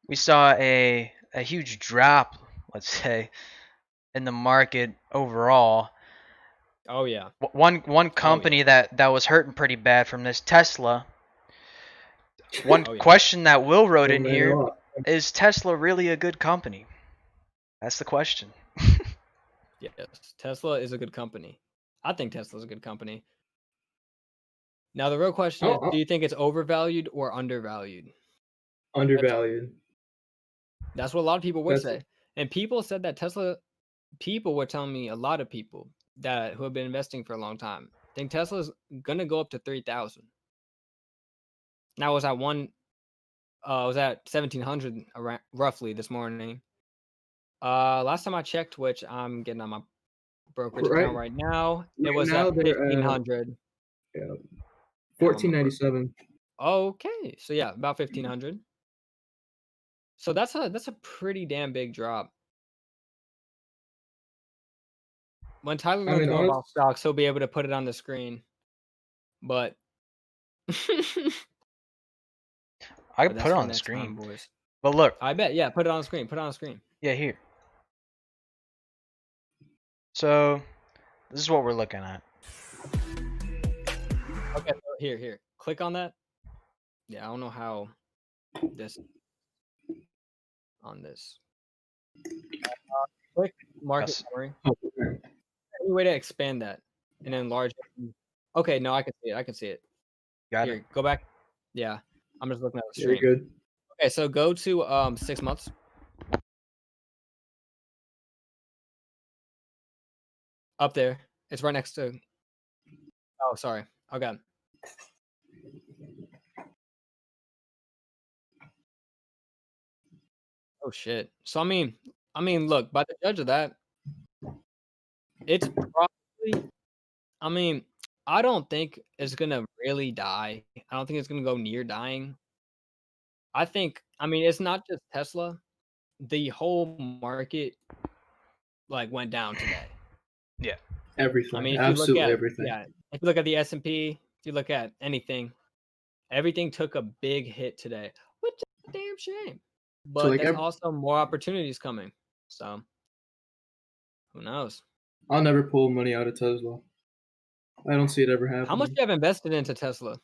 Speaker 2: we saw a huge drop, let's say, in the market overall.
Speaker 1: Oh yeah.
Speaker 2: One company that was hurting pretty bad from this, Tesla. One
Speaker 1: Oh, yeah.
Speaker 2: question that Will wrote in
Speaker 3: Don't matter
Speaker 2: here
Speaker 3: a lot.
Speaker 2: is Tesla really a good company? That's the question.
Speaker 1: Yes, Tesla is a good company. I think Tesla's a good company. Now the real question is, do you think it's overvalued or undervalued?
Speaker 3: Undervalued.
Speaker 1: That's what a lot of people would
Speaker 3: That's
Speaker 1: say. And people said that people were telling me, a lot of people who have been investing for a long time think Tesla's gonna go up to 3,000. Now was at 1,700 around, roughly this morning. Last time I checked, which I'm getting on my brokerage account right now, it was
Speaker 3: now
Speaker 1: at
Speaker 3: they're
Speaker 1: 1,500.
Speaker 3: yeah,
Speaker 1: Yeah, I'm on my
Speaker 3: 1497.
Speaker 1: Okay, so yeah, about 1,500. So that's a pretty damn big drop. When Tyler
Speaker 3: I
Speaker 1: learns
Speaker 3: mean,
Speaker 1: more
Speaker 3: honest,
Speaker 1: about stocks, he'll be able to put it on the screen. But
Speaker 2: I
Speaker 1: but
Speaker 2: can
Speaker 1: that's
Speaker 2: put it
Speaker 1: for
Speaker 2: on the
Speaker 1: next
Speaker 2: screen.
Speaker 1: time, boys.
Speaker 2: But look,
Speaker 1: I bet. Yeah, put it on the screen. Put it on the screen.
Speaker 2: yeah, here. So this is what we're looking at.
Speaker 1: Okay, so here. Click on that. Yeah, I don't know how this on this. Click market
Speaker 2: Yes.
Speaker 1: summary. Any way to expand that and enlarge it? Okay, no, I can see it.
Speaker 2: Got
Speaker 1: Here,
Speaker 2: it.
Speaker 1: go back. Yeah. I'm just looking at the
Speaker 3: Yeah, you're
Speaker 1: stream.
Speaker 3: good.
Speaker 1: Okay, so go to 6 months. Up there. It's right next to. Oh, sorry. Okay. Oh shit. So I mean, look, by the judge of that, it's probably. I mean, I don't think it's gonna really die. I don't think it's gonna go near dying. I mean, it's not just Tesla. The whole market like went down today.
Speaker 2: Yeah.
Speaker 1: I
Speaker 3: Everything,
Speaker 1: mean, if you look
Speaker 3: absolutely
Speaker 1: at
Speaker 3: everything.
Speaker 1: if you look at the S&P, if you look at anything, everything took a big hit today, which is a damn shame.
Speaker 3: So
Speaker 1: But
Speaker 3: like,
Speaker 1: there's also more opportunities coming. So who knows?
Speaker 3: I'll never pull money out of Tesla. I don't see it ever
Speaker 1: How much
Speaker 3: happening.
Speaker 1: you have invested into Tesla?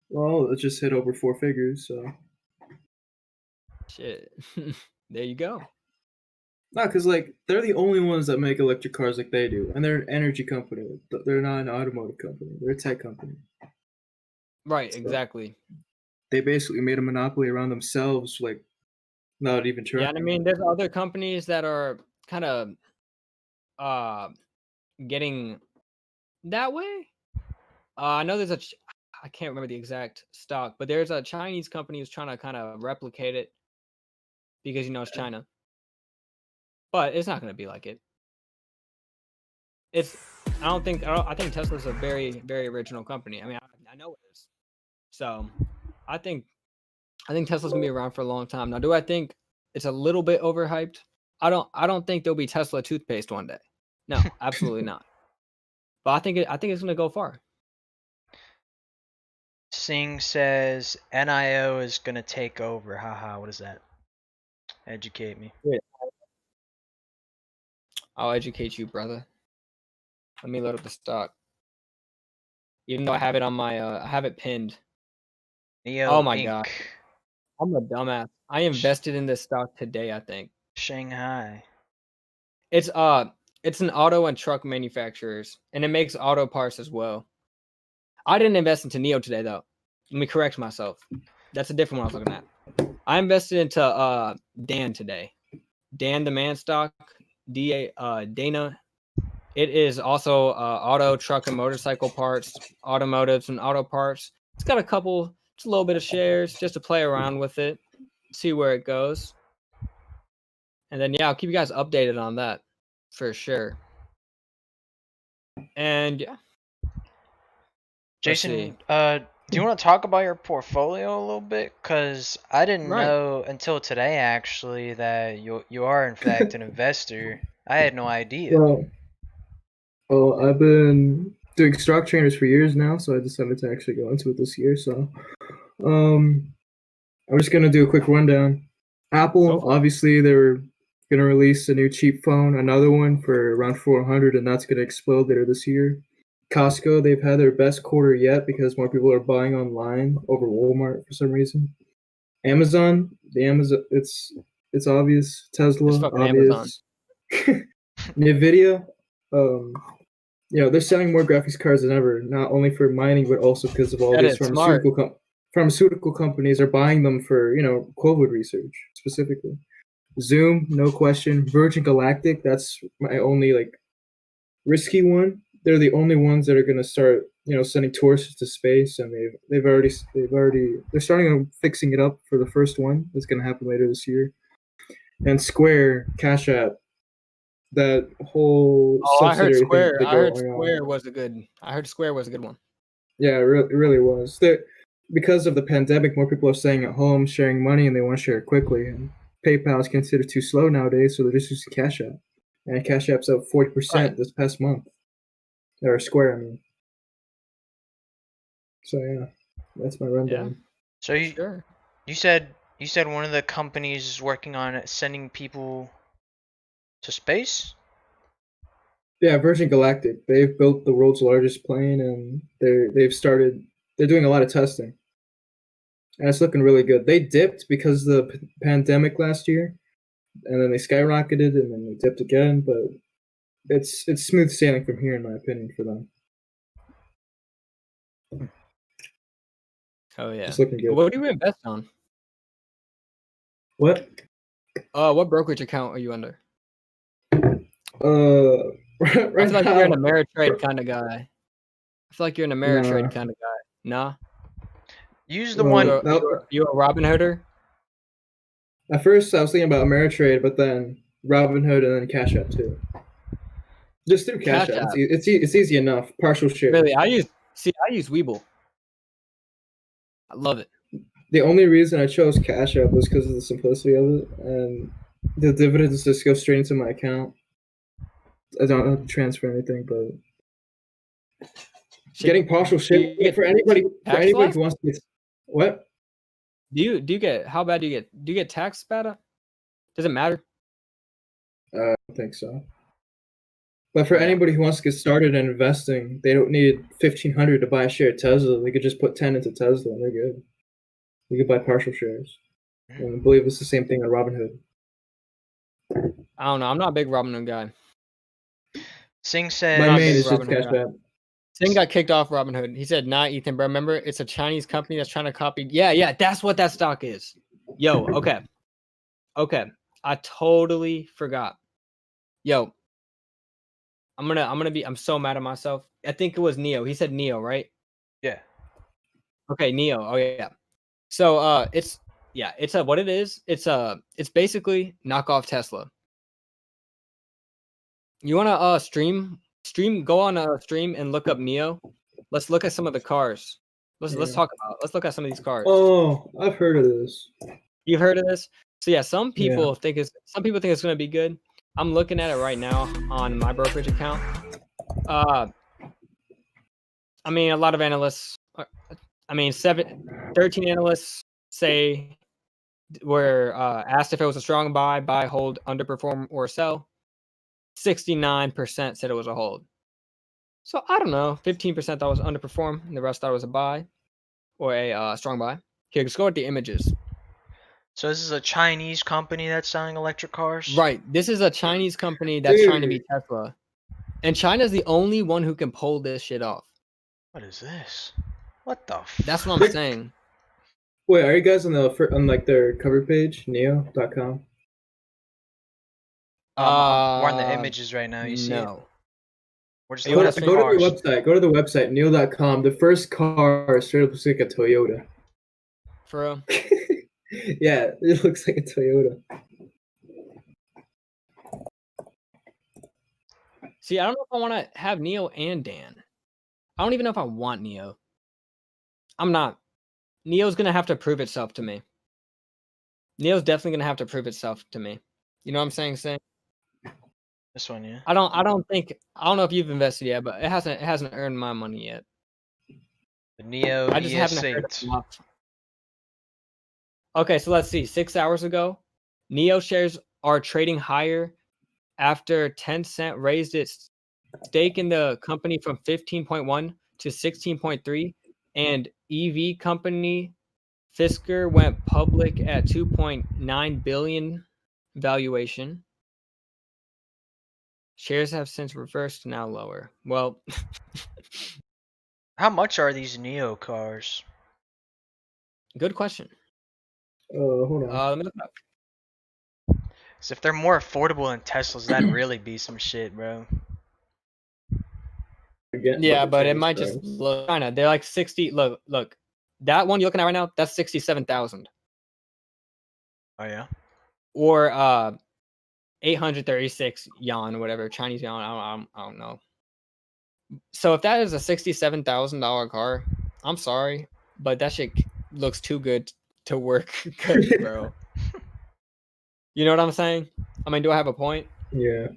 Speaker 3: Well, it just hit over 4 figures, so.
Speaker 1: Shit. There you go.
Speaker 3: No, because like they're the only ones that make electric cars like they do, and they're an energy company. They're not an automotive company. They're a tech company.
Speaker 1: Right,
Speaker 3: So
Speaker 1: exactly.
Speaker 3: they basically made a monopoly around themselves, like not even
Speaker 1: Yeah,
Speaker 3: trying.
Speaker 1: and I mean, there's other companies that are kind of uh getting that way. I know I can't remember the exact stock, but there's a Chinese company who's trying to kind of replicate it because it's China, but it's not going to be like it. It's I think Tesla's a very very original company. I mean, I know it is. So I think Tesla's gonna be around for a long time. Now, do I think it's a little bit overhyped? I don't think there'll be Tesla toothpaste one day. No, absolutely not. But I think it's gonna go far.
Speaker 2: Singh says NIO is gonna take over. Haha, what is that? Educate me.
Speaker 1: I'll educate you, brother. Let me load up the stock. Even though I have it on my I have it pinned.
Speaker 2: Neo
Speaker 1: Oh my
Speaker 2: Inc.
Speaker 1: god. I'm a dumbass. I invested in this stock today, I think.
Speaker 2: Shanghai.
Speaker 1: It's an auto and truck manufacturers, and it makes auto parts as well. I didn't invest into Neo today though. Let me correct myself. That's a different one I was looking at. I invested into Dan today. Dan the man stock, Dana. It is also auto, truck, and motorcycle parts, automotives, and auto parts. It's got just a little bit of shares just to play around with it, see where it goes. And then, yeah, I'll keep you guys updated on that for sure. And yeah.
Speaker 2: Jason, do you want to talk about your portfolio a little bit? Because I didn't know until today, actually, that you are, in fact, an investor. I had no idea.
Speaker 3: Well, I've been doing stock traders for years now, so I decided to actually go into it this year. So, I'm just gonna do a quick rundown. Apple, obviously, they're gonna release a new cheap phone, another one for around 400, and that's gonna explode later this year. Costco, they've had their best quarter yet because more people are buying online over Walmart for some reason. Amazon, it's obvious. Tesla,
Speaker 1: It's fucking
Speaker 3: obvious. Nvidia, they're selling more graphics cards than ever, not only for mining but also because of all these pharmaceutical companies are buying them for COVID research specifically. Zoom, no question. Virgin Galactic, that's my only risky one. They're the only ones that are going to start sending tourists to space, and they're starting on fixing it up for the first one that's going to happen later this year. And Square, Cash App, that whole subsidiary thing.
Speaker 1: I heard Square was a good one.
Speaker 3: Yeah, it really was. Because of the pandemic, more people are staying at home, sharing money, and they want to share it quickly. And PayPal is considered too slow nowadays, so they're just using Cash App. And Cash App's up 40% this past month. Or Square, I mean. So yeah, that's my rundown.
Speaker 1: Yeah.
Speaker 2: So you said one of the companies is working on sending people to space?
Speaker 3: Yeah, Virgin Galactic. They've built the world's largest plane, and they're doing a lot of testing. And it's looking really good. They dipped because of the pandemic last year, and then they skyrocketed, and then they dipped again. But it's smooth sailing from here, in my opinion, for them.
Speaker 1: Oh yeah.
Speaker 3: It's looking good.
Speaker 1: What do you invest on?
Speaker 3: What?
Speaker 1: What brokerage account are you under?
Speaker 3: Right
Speaker 1: I feel like
Speaker 3: now,
Speaker 1: you're an Ameritrade kind of guy. I feel like you're an Ameritrade
Speaker 3: Nah.
Speaker 1: kind of guy. Nah.
Speaker 2: Use the
Speaker 3: Well,
Speaker 2: one.
Speaker 1: You a Robin Hooder?
Speaker 3: at first, I was thinking about Ameritrade, but then Robinhood and then Cash App too. Just through Cash
Speaker 1: Cash
Speaker 3: App.
Speaker 1: App.
Speaker 3: It's easy enough. Partial shares.
Speaker 1: Really, I use Webull. I love it.
Speaker 3: The only reason I chose Cash App was because of the simplicity of it, and the dividends just go straight into my account. I don't have to transfer anything, but getting partial shares
Speaker 1: get
Speaker 3: for anybody
Speaker 1: tax loss?
Speaker 3: who wants to get what?
Speaker 1: Do you get how bad do you get? Do you get taxed bad? Does it matter?
Speaker 3: I don't think so. But for
Speaker 1: Yeah.
Speaker 3: anybody who wants to get started in investing, they don't need $1,500 to buy a share of Tesla. They could just put 10 into Tesla, and they're good. You could buy partial shares. And I believe it's the same thing on Robinhood.
Speaker 1: I don't know. I'm not a big Robinhood guy.
Speaker 2: Singh said.
Speaker 3: My
Speaker 1: not
Speaker 3: main
Speaker 1: big
Speaker 3: is just
Speaker 1: Robinhood
Speaker 3: Cash
Speaker 1: guy.
Speaker 3: App.
Speaker 1: Singh got kicked off Robinhood. He said, "Nah, Ethan, bro. Remember, it's a Chinese company that's trying to copy." Yeah, that's what that stock is. Yo, okay. I totally forgot. Yo, I'm so mad at myself. I think it was Neo. He said Neo, right?
Speaker 2: Yeah.
Speaker 1: Okay, Neo. Oh yeah. So it's what it is. It's basically knockoff Tesla. You wanna stream? Go on a stream and look up Neo. Let's look at some of the cars. Let's look at some of these cars.
Speaker 3: Oh, I've heard of this.
Speaker 1: You've heard of this? So yeah, some people think it's gonna be good. I'm looking at it right now on my brokerage account. I mean, a lot of analysts. 13 analysts say were asked if it was a strong buy, hold, underperform, or sell. 69% said it was a hold. So I don't know. 15% thought it was underperform, and the rest thought it was a buy or a strong buy. Here, let's go with the images.
Speaker 2: So this is a Chinese company that's selling electric cars?
Speaker 1: Right. This is a Chinese company that's trying to be Tesla. And China's the only one who can pull this shit off.
Speaker 2: What is this? What the f-
Speaker 1: That's what I'm saying.
Speaker 3: Wait, are you guys on like their cover page, neo.com?
Speaker 2: we're on the images right now, you see it?
Speaker 1: No.
Speaker 2: We're just
Speaker 1: You
Speaker 2: looking
Speaker 1: wanna
Speaker 2: at the
Speaker 1: see-
Speaker 3: Go to
Speaker 2: cars.
Speaker 3: the website. Go to the website, neo.com. The first car straight up looks like a Toyota.
Speaker 1: For real?
Speaker 3: Yeah, it looks like a Toyota.
Speaker 1: See, I don't know if I want to have Neo and Dan. I don't even know if I want Neo. I'm not. Neo's going to have to prove itself to me. Neo's definitely going to have to prove itself to me. You know what I'm saying, Sing?
Speaker 2: This one, yeah.
Speaker 1: I don't know if you've invested yet, but it hasn't earned my money yet.
Speaker 2: The Neo
Speaker 1: I just haven't heard
Speaker 2: ES8.
Speaker 1: enough. Okay, so let's see. 6 hours ago, Neo shares are trading higher after Tencent raised its stake in the company from 15.1 to 16.3, and EV company Fisker went public at 2.9 billion valuation. Shares have since reversed, now lower. Well,
Speaker 2: How much are these Neo cars?
Speaker 1: good question.
Speaker 3: Hold on.
Speaker 1: Let me look it up.
Speaker 2: So if they're more affordable than Teslas, that'd really be some shit, bro.
Speaker 1: Yeah, but it might just look China. They're like 60. Look. That one you're looking at right now, that's 67,000.
Speaker 2: Oh yeah.
Speaker 1: Or 836 yuan, whatever, Chinese yuan. I don't know. So if that is a $67,000 car, I'm sorry, but that shit looks too good to work good, bro. You know what I'm saying? I mean, do I have a point?
Speaker 3: Yeah.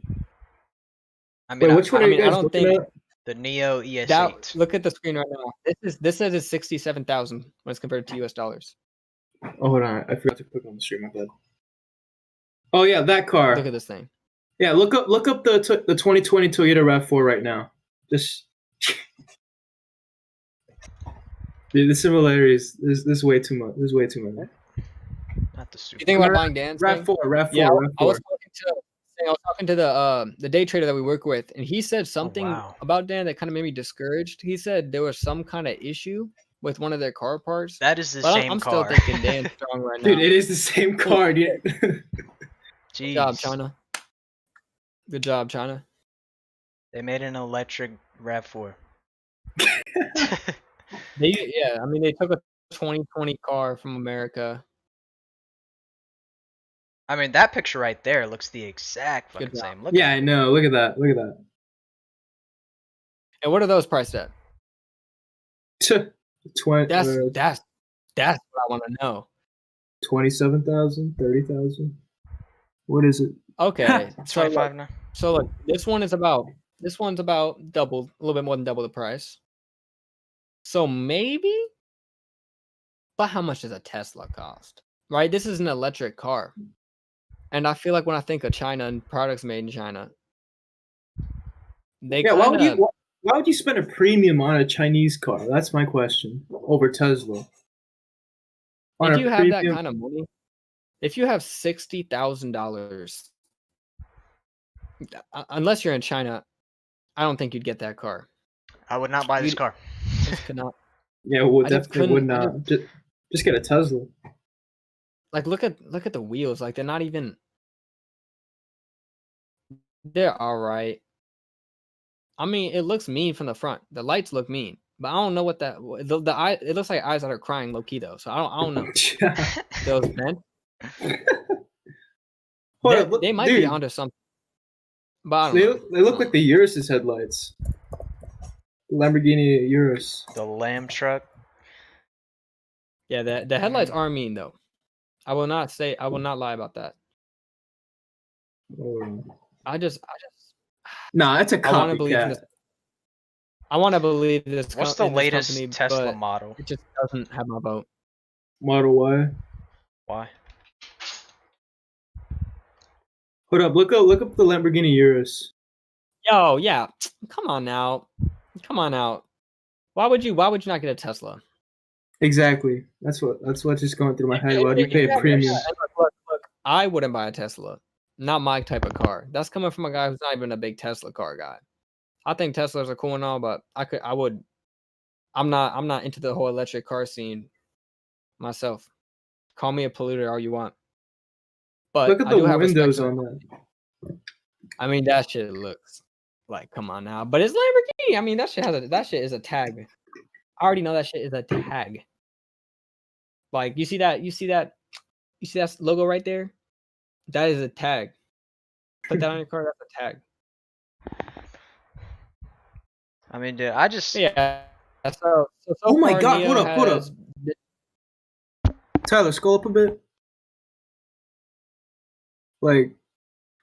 Speaker 2: I mean,
Speaker 3: Wait, which one are you guys
Speaker 1: I don't
Speaker 3: looking
Speaker 1: think
Speaker 3: at?
Speaker 2: the Neo ES8.
Speaker 1: that. Look at the screen right now. This says it's 67,000 when it's compared to US dollars.
Speaker 3: Oh, hold on. I forgot to click on the stream. My bad. Oh yeah, that car.
Speaker 1: Look at this thing.
Speaker 3: Yeah, look up the 2020 Toyota RAV4 right now. Just dude, the similarities. There's way too much. There's way too many.
Speaker 2: Not the super.
Speaker 1: You think about buying Dan's thing?
Speaker 3: RAV4.
Speaker 1: Yeah,
Speaker 3: RAV4.
Speaker 1: I was talking to the day trader that we work with, and he said something
Speaker 2: wow.
Speaker 1: about Dan that kind of made me discouraged. He said there was some kind of issue with one of their car parts.
Speaker 2: That is the
Speaker 1: But
Speaker 2: same
Speaker 1: I'm still
Speaker 2: car.
Speaker 1: thinking Dan Strong right now.
Speaker 3: Dude, it is the same car. Dude.
Speaker 1: Good job,
Speaker 2: Jeez.
Speaker 1: China. Good job, China.
Speaker 2: They made an electric RAV4.
Speaker 1: I mean, they took a 2020 car from America.
Speaker 2: I mean, that picture right there looks the exact fucking
Speaker 1: Good job.
Speaker 2: same. Look
Speaker 3: Yeah,
Speaker 2: at
Speaker 3: I
Speaker 2: it.
Speaker 3: know. Look at that. Look at that.
Speaker 1: And what are those priced at?
Speaker 3: 20,
Speaker 1: That's what I want to know.
Speaker 3: 27,000, 30,000. What is it?
Speaker 1: Okay, so
Speaker 2: 25 now.
Speaker 1: So look, this one's about double, a little bit more than double the price. So maybe, but how much does a Tesla cost? Right, this is an electric car, and I feel like when I think of China and products made in China, they
Speaker 3: Yeah,
Speaker 1: kinda,
Speaker 3: why would you spend a premium on a Chinese car? That's my question. Over Tesla. On
Speaker 1: if
Speaker 3: a
Speaker 1: you have that
Speaker 3: premium-
Speaker 1: kind of money, if you have $60,000, unless you're in China, I don't think you'd get that car.
Speaker 2: I would not buy this
Speaker 1: You'd-
Speaker 2: car.
Speaker 1: Just could not.
Speaker 3: Yeah, well,
Speaker 1: I just
Speaker 3: definitely would
Speaker 1: couldn't- I
Speaker 3: not. Just get a Tesla.
Speaker 1: Like look at the wheels. Like they're not even. They're all right. I mean, it looks mean from the front. The lights look mean, but I don't know what that. The eye. It looks like eyes that are crying low key though. So I don't know. Those men. They might be onto something. But I don't know.
Speaker 3: They look like the Urus's headlights. Lamborghini Urus.
Speaker 2: The lamb truck.
Speaker 1: Yeah, the headlights are mean though. I will not lie about that.
Speaker 3: Oh.
Speaker 1: I just.
Speaker 3: Nah, that's a
Speaker 1: I want to believe
Speaker 3: copycat.
Speaker 1: this. I want to believe this.
Speaker 2: What's the
Speaker 1: in this
Speaker 2: latest
Speaker 1: company,
Speaker 2: Tesla
Speaker 1: but
Speaker 2: model?
Speaker 1: it just doesn't have my vote.
Speaker 3: Model Y.
Speaker 2: Why?
Speaker 3: Hold up, look up the Lamborghini Urus.
Speaker 1: Yo, yeah. Come on now. Why would you not get a Tesla?
Speaker 3: Exactly. That's what's just going through my head. Why do you pay a premium?
Speaker 1: Look, I wouldn't buy a Tesla. Not my type of car. That's coming from a guy who's not even a big Tesla car guy. I think Teslas are cool and all, but I'm not into the whole electric car scene myself. Call me a polluter all you want. But
Speaker 3: Look at
Speaker 1: I
Speaker 3: the
Speaker 1: do have respect
Speaker 3: windows
Speaker 1: for-
Speaker 3: on that.
Speaker 1: I mean, that shit looks like, come on now. But it's Lamborghini. I mean, that shit is a tag. I already know that shit is a tag. Like, you see that logo right there? That is a tag. Put that on your car, that's a tag.
Speaker 2: I mean, dude, I just.
Speaker 1: Yeah. So
Speaker 3: Oh my
Speaker 1: far,
Speaker 3: God,
Speaker 1: Neo
Speaker 3: hold up.
Speaker 1: has
Speaker 3: Tyler, scroll up a bit. Like,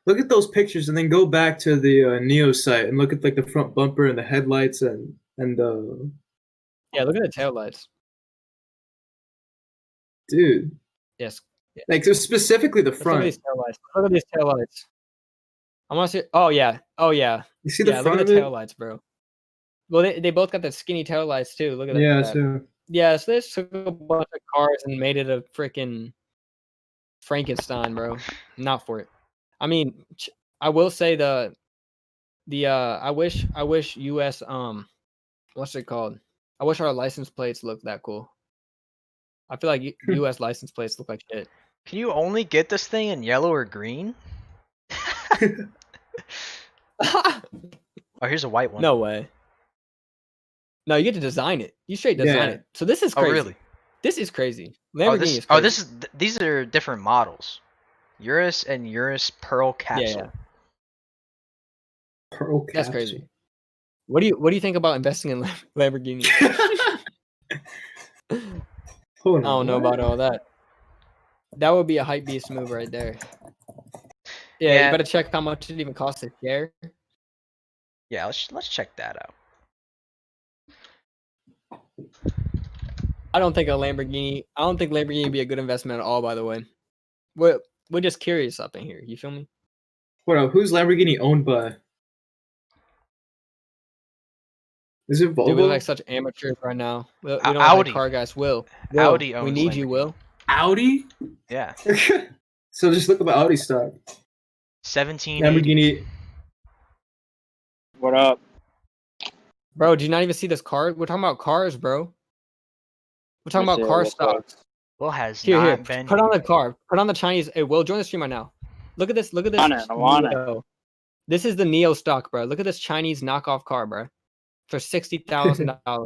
Speaker 3: look at those pictures and then go back to the Neo site and look at like the front bumper and the headlights and the
Speaker 1: Yeah, look at the taillights.
Speaker 3: dude.
Speaker 1: Yes.
Speaker 3: Like, so specifically the
Speaker 1: Let's
Speaker 3: front.
Speaker 1: Look at these taillights. I want to see. Oh yeah.
Speaker 3: You see
Speaker 1: Yeah,
Speaker 3: the
Speaker 1: look
Speaker 3: front
Speaker 1: at
Speaker 3: of
Speaker 1: the
Speaker 3: it?
Speaker 1: taillights, bro. Well, they both got the skinny taillights too. Look at that.
Speaker 3: Yeah, so
Speaker 1: Yeah, so they just took a bunch of cars and made it a freaking Frankenstein, bro. Not for it. I mean, I will say I wish US what's it called? I wish our license plates looked that cool. I feel like US license plates look like shit.
Speaker 2: Can you only get this thing in yellow or green? Oh, here's a white one.
Speaker 1: No way. No, you get to design it. You straight design
Speaker 3: Yeah.
Speaker 1: it. So this is
Speaker 2: Oh,
Speaker 1: crazy.
Speaker 2: really?
Speaker 1: This is crazy.
Speaker 2: Oh,
Speaker 1: Lamborghini is crazy.
Speaker 2: this is. These are different models. Urus and Urus Pearl Capsule.
Speaker 1: Yeah.
Speaker 3: Pearl
Speaker 1: That's
Speaker 3: capsule.
Speaker 1: crazy. What do you think about investing in Lamborghini?
Speaker 3: Hold on,
Speaker 1: I don't know
Speaker 3: what?
Speaker 1: about all that. That would be a hype beast move right there. Yeah,
Speaker 2: Yeah.
Speaker 1: you better check how much it even costs to share.
Speaker 2: Yeah, let's check that out.
Speaker 1: I don't think Lamborghini would be a good investment at all, by the way. We're just curious up in here. You feel me?
Speaker 3: Hold on, who's Lamborghini owned by? Is it Volvo?
Speaker 1: Dude, we look like such amateurs right now. We don't
Speaker 2: Audi.
Speaker 1: like car guys. Will.
Speaker 2: Audi
Speaker 1: we
Speaker 2: owns
Speaker 1: need you,
Speaker 2: Lamborghini.
Speaker 1: Will.
Speaker 3: Audi?
Speaker 2: Yeah.
Speaker 3: So just look up Audi stock.
Speaker 2: 17.
Speaker 3: Lamborghini.
Speaker 4: What up?
Speaker 1: Bro, do you not even see this car? We're talking about cars, bro. We're talking
Speaker 4: Let's
Speaker 1: about
Speaker 4: see
Speaker 1: car
Speaker 4: real quick.
Speaker 1: stocks.
Speaker 2: Will has
Speaker 1: Here,
Speaker 2: not been.
Speaker 1: put on the car. Put on the Chinese. Hey, Will, join the stream right now. Look at this. Look at this.
Speaker 4: I'm on it.
Speaker 1: Neo. This is the Neo stock, bro. Look at this Chinese knockoff car, bro, for $60,000.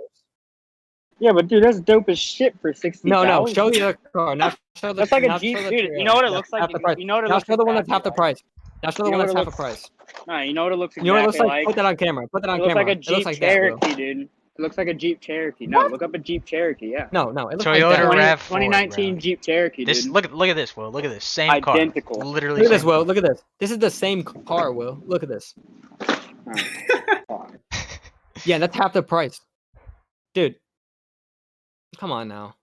Speaker 4: Yeah, but dude, that's dope as shit for 60.
Speaker 1: No. Show you the car. Now show the.
Speaker 4: That's like a
Speaker 1: now
Speaker 4: Jeep,
Speaker 1: show the
Speaker 4: dude. You know what it looks like?
Speaker 1: half the price.
Speaker 4: You know what it
Speaker 1: Now
Speaker 4: looks
Speaker 1: show the one that's
Speaker 4: exactly
Speaker 1: half the price. Now show the
Speaker 4: You know
Speaker 1: one
Speaker 4: what
Speaker 1: that's
Speaker 4: it
Speaker 1: half the
Speaker 4: looks-
Speaker 1: price.
Speaker 4: No, you know what it looks
Speaker 1: You know what it looks
Speaker 4: exactly
Speaker 1: like? Put that on camera. Put that on
Speaker 4: It looks
Speaker 1: camera.
Speaker 4: like a
Speaker 1: It
Speaker 4: Jeep
Speaker 1: looks like that, Will.
Speaker 4: Cherokee, dude. It looks like a Jeep Cherokee. No, look up a Jeep Cherokee. Yeah.
Speaker 1: No. It looks
Speaker 2: Toyota
Speaker 1: like that.
Speaker 2: RAV4,
Speaker 4: 2019
Speaker 2: bro.
Speaker 4: Jeep Cherokee,
Speaker 2: This
Speaker 4: dude.
Speaker 2: look at this, Will. Look at this. Same
Speaker 4: Identical.
Speaker 2: car. Literally.
Speaker 1: Look at this,
Speaker 2: same
Speaker 1: Will.
Speaker 2: car.
Speaker 1: Look at this. This is the same car, Will. Look at this. Yeah, that's half the price, dude. Come on now.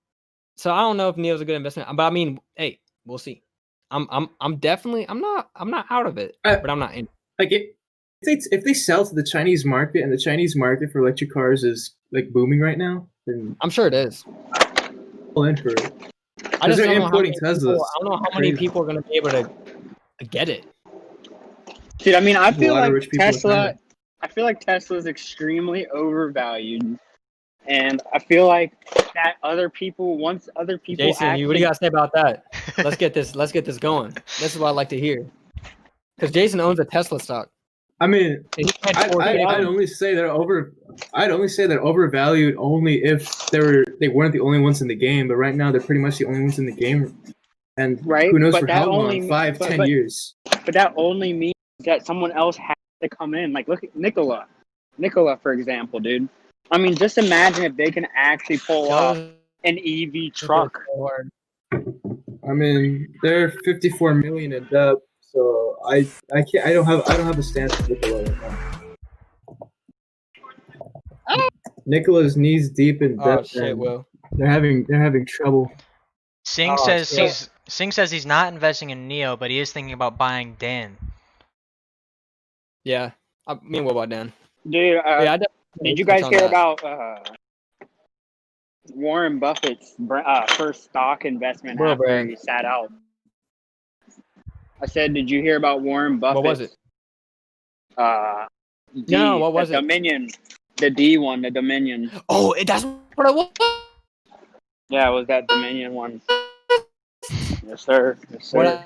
Speaker 1: So I don't know if Neo's a good investment, but I mean, hey, we'll see. I'm definitely I'm not out of it, but I'm not in.
Speaker 3: Like if they sell to the Chinese market and the Chinese market for electric cars is like booming right now, then
Speaker 1: I'm sure it is.
Speaker 3: all in for it.
Speaker 1: I just
Speaker 3: they're
Speaker 1: don't know how
Speaker 3: importing
Speaker 1: many people,
Speaker 3: Teslas.
Speaker 1: I don't know how many people are going to be able to get it.
Speaker 4: Dude, I mean, I
Speaker 3: There's a
Speaker 4: feel
Speaker 3: lot of
Speaker 4: like
Speaker 3: rich people in
Speaker 4: Tesla.
Speaker 3: China.
Speaker 4: I feel like Tesla is extremely overvalued, and I feel like that other people, once other people,
Speaker 1: Jason,
Speaker 4: actually,
Speaker 1: what do you got to say about that? Let's get this going. This is what I like to hear. Because Jason owns a Tesla stock.
Speaker 3: I mean,
Speaker 1: And he can't
Speaker 3: I'd
Speaker 1: afford it.
Speaker 3: only say they're overvalued only if they weren't the only ones in the game. But right now, they're pretty much the only ones in the game. And
Speaker 4: Right,
Speaker 3: who knows
Speaker 4: but
Speaker 3: for
Speaker 4: that
Speaker 3: how
Speaker 4: only
Speaker 3: long?
Speaker 4: me-
Speaker 3: 5-10
Speaker 4: but-
Speaker 3: years.
Speaker 4: but that only means that someone else has to come in. Like, look at Nikola, for example, dude. I mean, just imagine if they can actually pull off an EV truck.
Speaker 3: I mean, they're 54 million in Dub, so I don't have a stance for Nikola right now. Nikola's knees deep in
Speaker 1: Oh
Speaker 3: debt,
Speaker 1: shit,
Speaker 3: and
Speaker 1: Will.
Speaker 3: they're having trouble.
Speaker 2: Singh
Speaker 1: Oh,
Speaker 2: says
Speaker 1: shit.
Speaker 2: he's not investing in Neo, but he is thinking about buying Dan.
Speaker 1: Yeah. I mean, what about Dan?
Speaker 4: Dude,
Speaker 1: Yeah,
Speaker 4: did you guys hear about Warren Buffett's first stock investment
Speaker 1: Bro,
Speaker 4: after
Speaker 1: bro.
Speaker 4: he sat out? I said, did you hear about Warren Buffett?
Speaker 1: What was it?
Speaker 4: No,
Speaker 1: what was it?
Speaker 4: Dominion, the D one, the Dominion.
Speaker 1: Oh, that's what it was.
Speaker 4: Yeah, it was that Dominion one. Yes, sir. Yes, sir.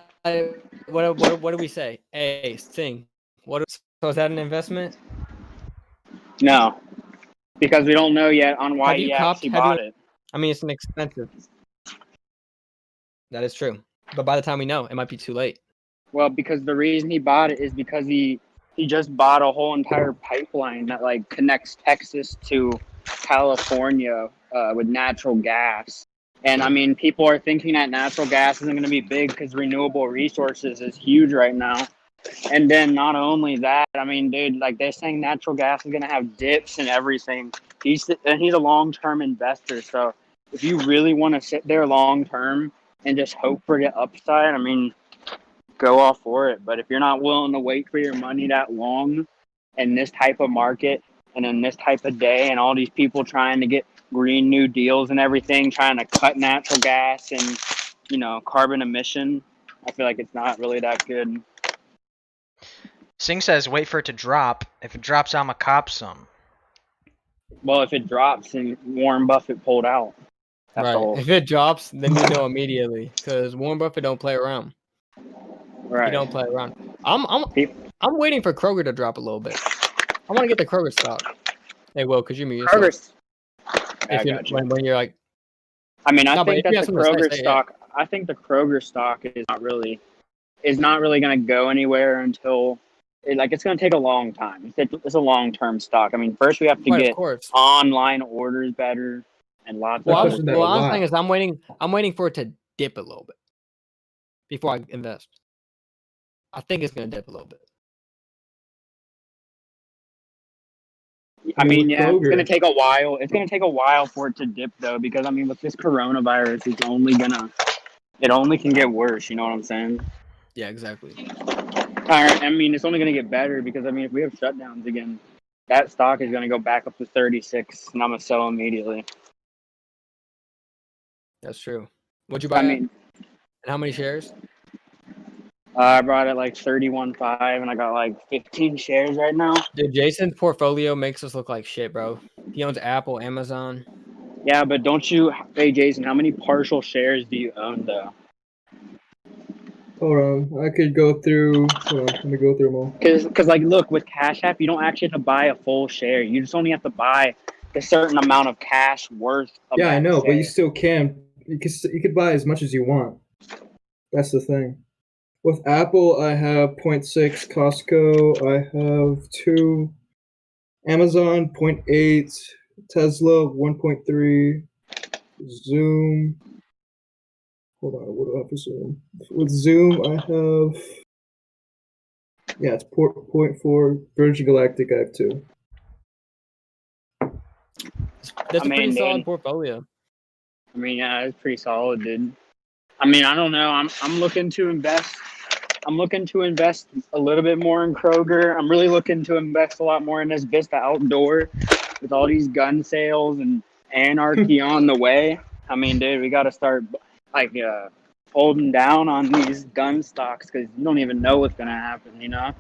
Speaker 1: What do we say? Hey, Sting. So is that an investment?
Speaker 4: No, because we don't know yet on why
Speaker 1: Have you
Speaker 4: he
Speaker 1: copped-
Speaker 4: actually
Speaker 1: have you-
Speaker 4: bought it.
Speaker 1: I mean, it's an expensive. That is true. But by the time we know, it might be too late.
Speaker 4: Well, because the reason he bought it is because he just bought a whole entire pipeline that like connects Texas to California with natural gas. And I mean, people are thinking that natural gas isn't going to be big because renewable resources is huge right now. And then not only that, I mean, dude, like they're saying natural gas is going to have dips and everything. He's a long-term investor. So if you really want to sit there long-term and just hope for the upside, I mean, go all for it. But if you're not willing to wait for your money that long in this type of market and in this type of day and all these people trying to get Green New Deals and everything, trying to cut natural gas and, you know, carbon emission, I feel like it's not really that good.
Speaker 2: Singh says wait for it to drop. If it drops, I'm a cop some.
Speaker 4: Well, if it drops and Warren Buffett pulled out, that's
Speaker 1: Right.
Speaker 4: all.
Speaker 1: If it drops, then you know immediately because Warren Buffett don't play around.
Speaker 4: Right.
Speaker 1: He don't play around. I'm waiting for Kroger to drop a little bit. I want to get the Kroger stock. Hey, Will, could you mute yourself?
Speaker 4: Kroger's.
Speaker 1: If you, when you're like,
Speaker 4: I mean, I
Speaker 1: No, but
Speaker 4: think
Speaker 1: if you
Speaker 4: that
Speaker 1: have
Speaker 4: the
Speaker 1: something to
Speaker 4: Kroger
Speaker 1: say, yeah.
Speaker 4: stock. I think the Kroger stock is not really going to go anywhere until it's going to take a long time. It's a long-term stock. I mean, first we have to
Speaker 1: right, of
Speaker 4: get
Speaker 1: course.
Speaker 4: online orders better and lots
Speaker 3: Well,
Speaker 4: of
Speaker 3: I'm-
Speaker 4: other
Speaker 3: that a
Speaker 1: What I'm
Speaker 3: lot.
Speaker 1: saying is I'm waiting for it to dip a little bit before I invest. I think it's gonna dip a little bit.
Speaker 4: I mean,
Speaker 3: With
Speaker 4: yeah, it's
Speaker 3: Kroger.
Speaker 4: going to take a while. It's going to take a while for it to dip, though, because I mean, with this coronavirus, it only can get worse. You know what I'm saying?
Speaker 1: Yeah, exactly.
Speaker 4: I mean, it's only going to get better because I mean, if we have shutdowns again, that stock is going to go back up to 36, and I'm gonna sell immediately.
Speaker 1: That's true. What'd you buy?
Speaker 4: I mean,
Speaker 1: and how many shares?
Speaker 4: I brought it like 31.5, and I got like 15 shares right now.
Speaker 1: Dude, Jason's portfolio makes us look like shit, bro. He owns Apple, Amazon.
Speaker 4: Yeah, but don't you? Hey, Jason, how many partial shares do you own though?
Speaker 3: Hold on, I could go through. Hold on, let me go through them all.
Speaker 4: Because like, look, with Cash App, you don't actually have to buy a full share. You just only have to buy a certain amount of cash worth of
Speaker 3: Yeah, I
Speaker 4: that
Speaker 3: know, but you
Speaker 4: share.
Speaker 3: still can. You could buy as much as you want. That's the thing. With Apple, I have 0.6. Costco, I have 2. Amazon 0.8. Tesla 1.3. Zoom. Hold on, what do I have for Zoom? With Zoom, I have. Yeah, it's 0.4. Virgin Galactic, I have 2.
Speaker 1: That's
Speaker 4: I
Speaker 1: a pretty
Speaker 4: mean,
Speaker 1: solid
Speaker 4: dude.
Speaker 1: portfolio.
Speaker 4: I mean, yeah, it's pretty solid, dude. I mean, I don't know. I'm looking to invest. I'm looking to invest a little bit more in Kroger. I'm really looking to invest a lot more in this Vista Outdoor with all these gun sales and anarchy on the way. I mean, dude, we got to start like holding down on these gun stocks because you don't even know what's gonna happen. You know,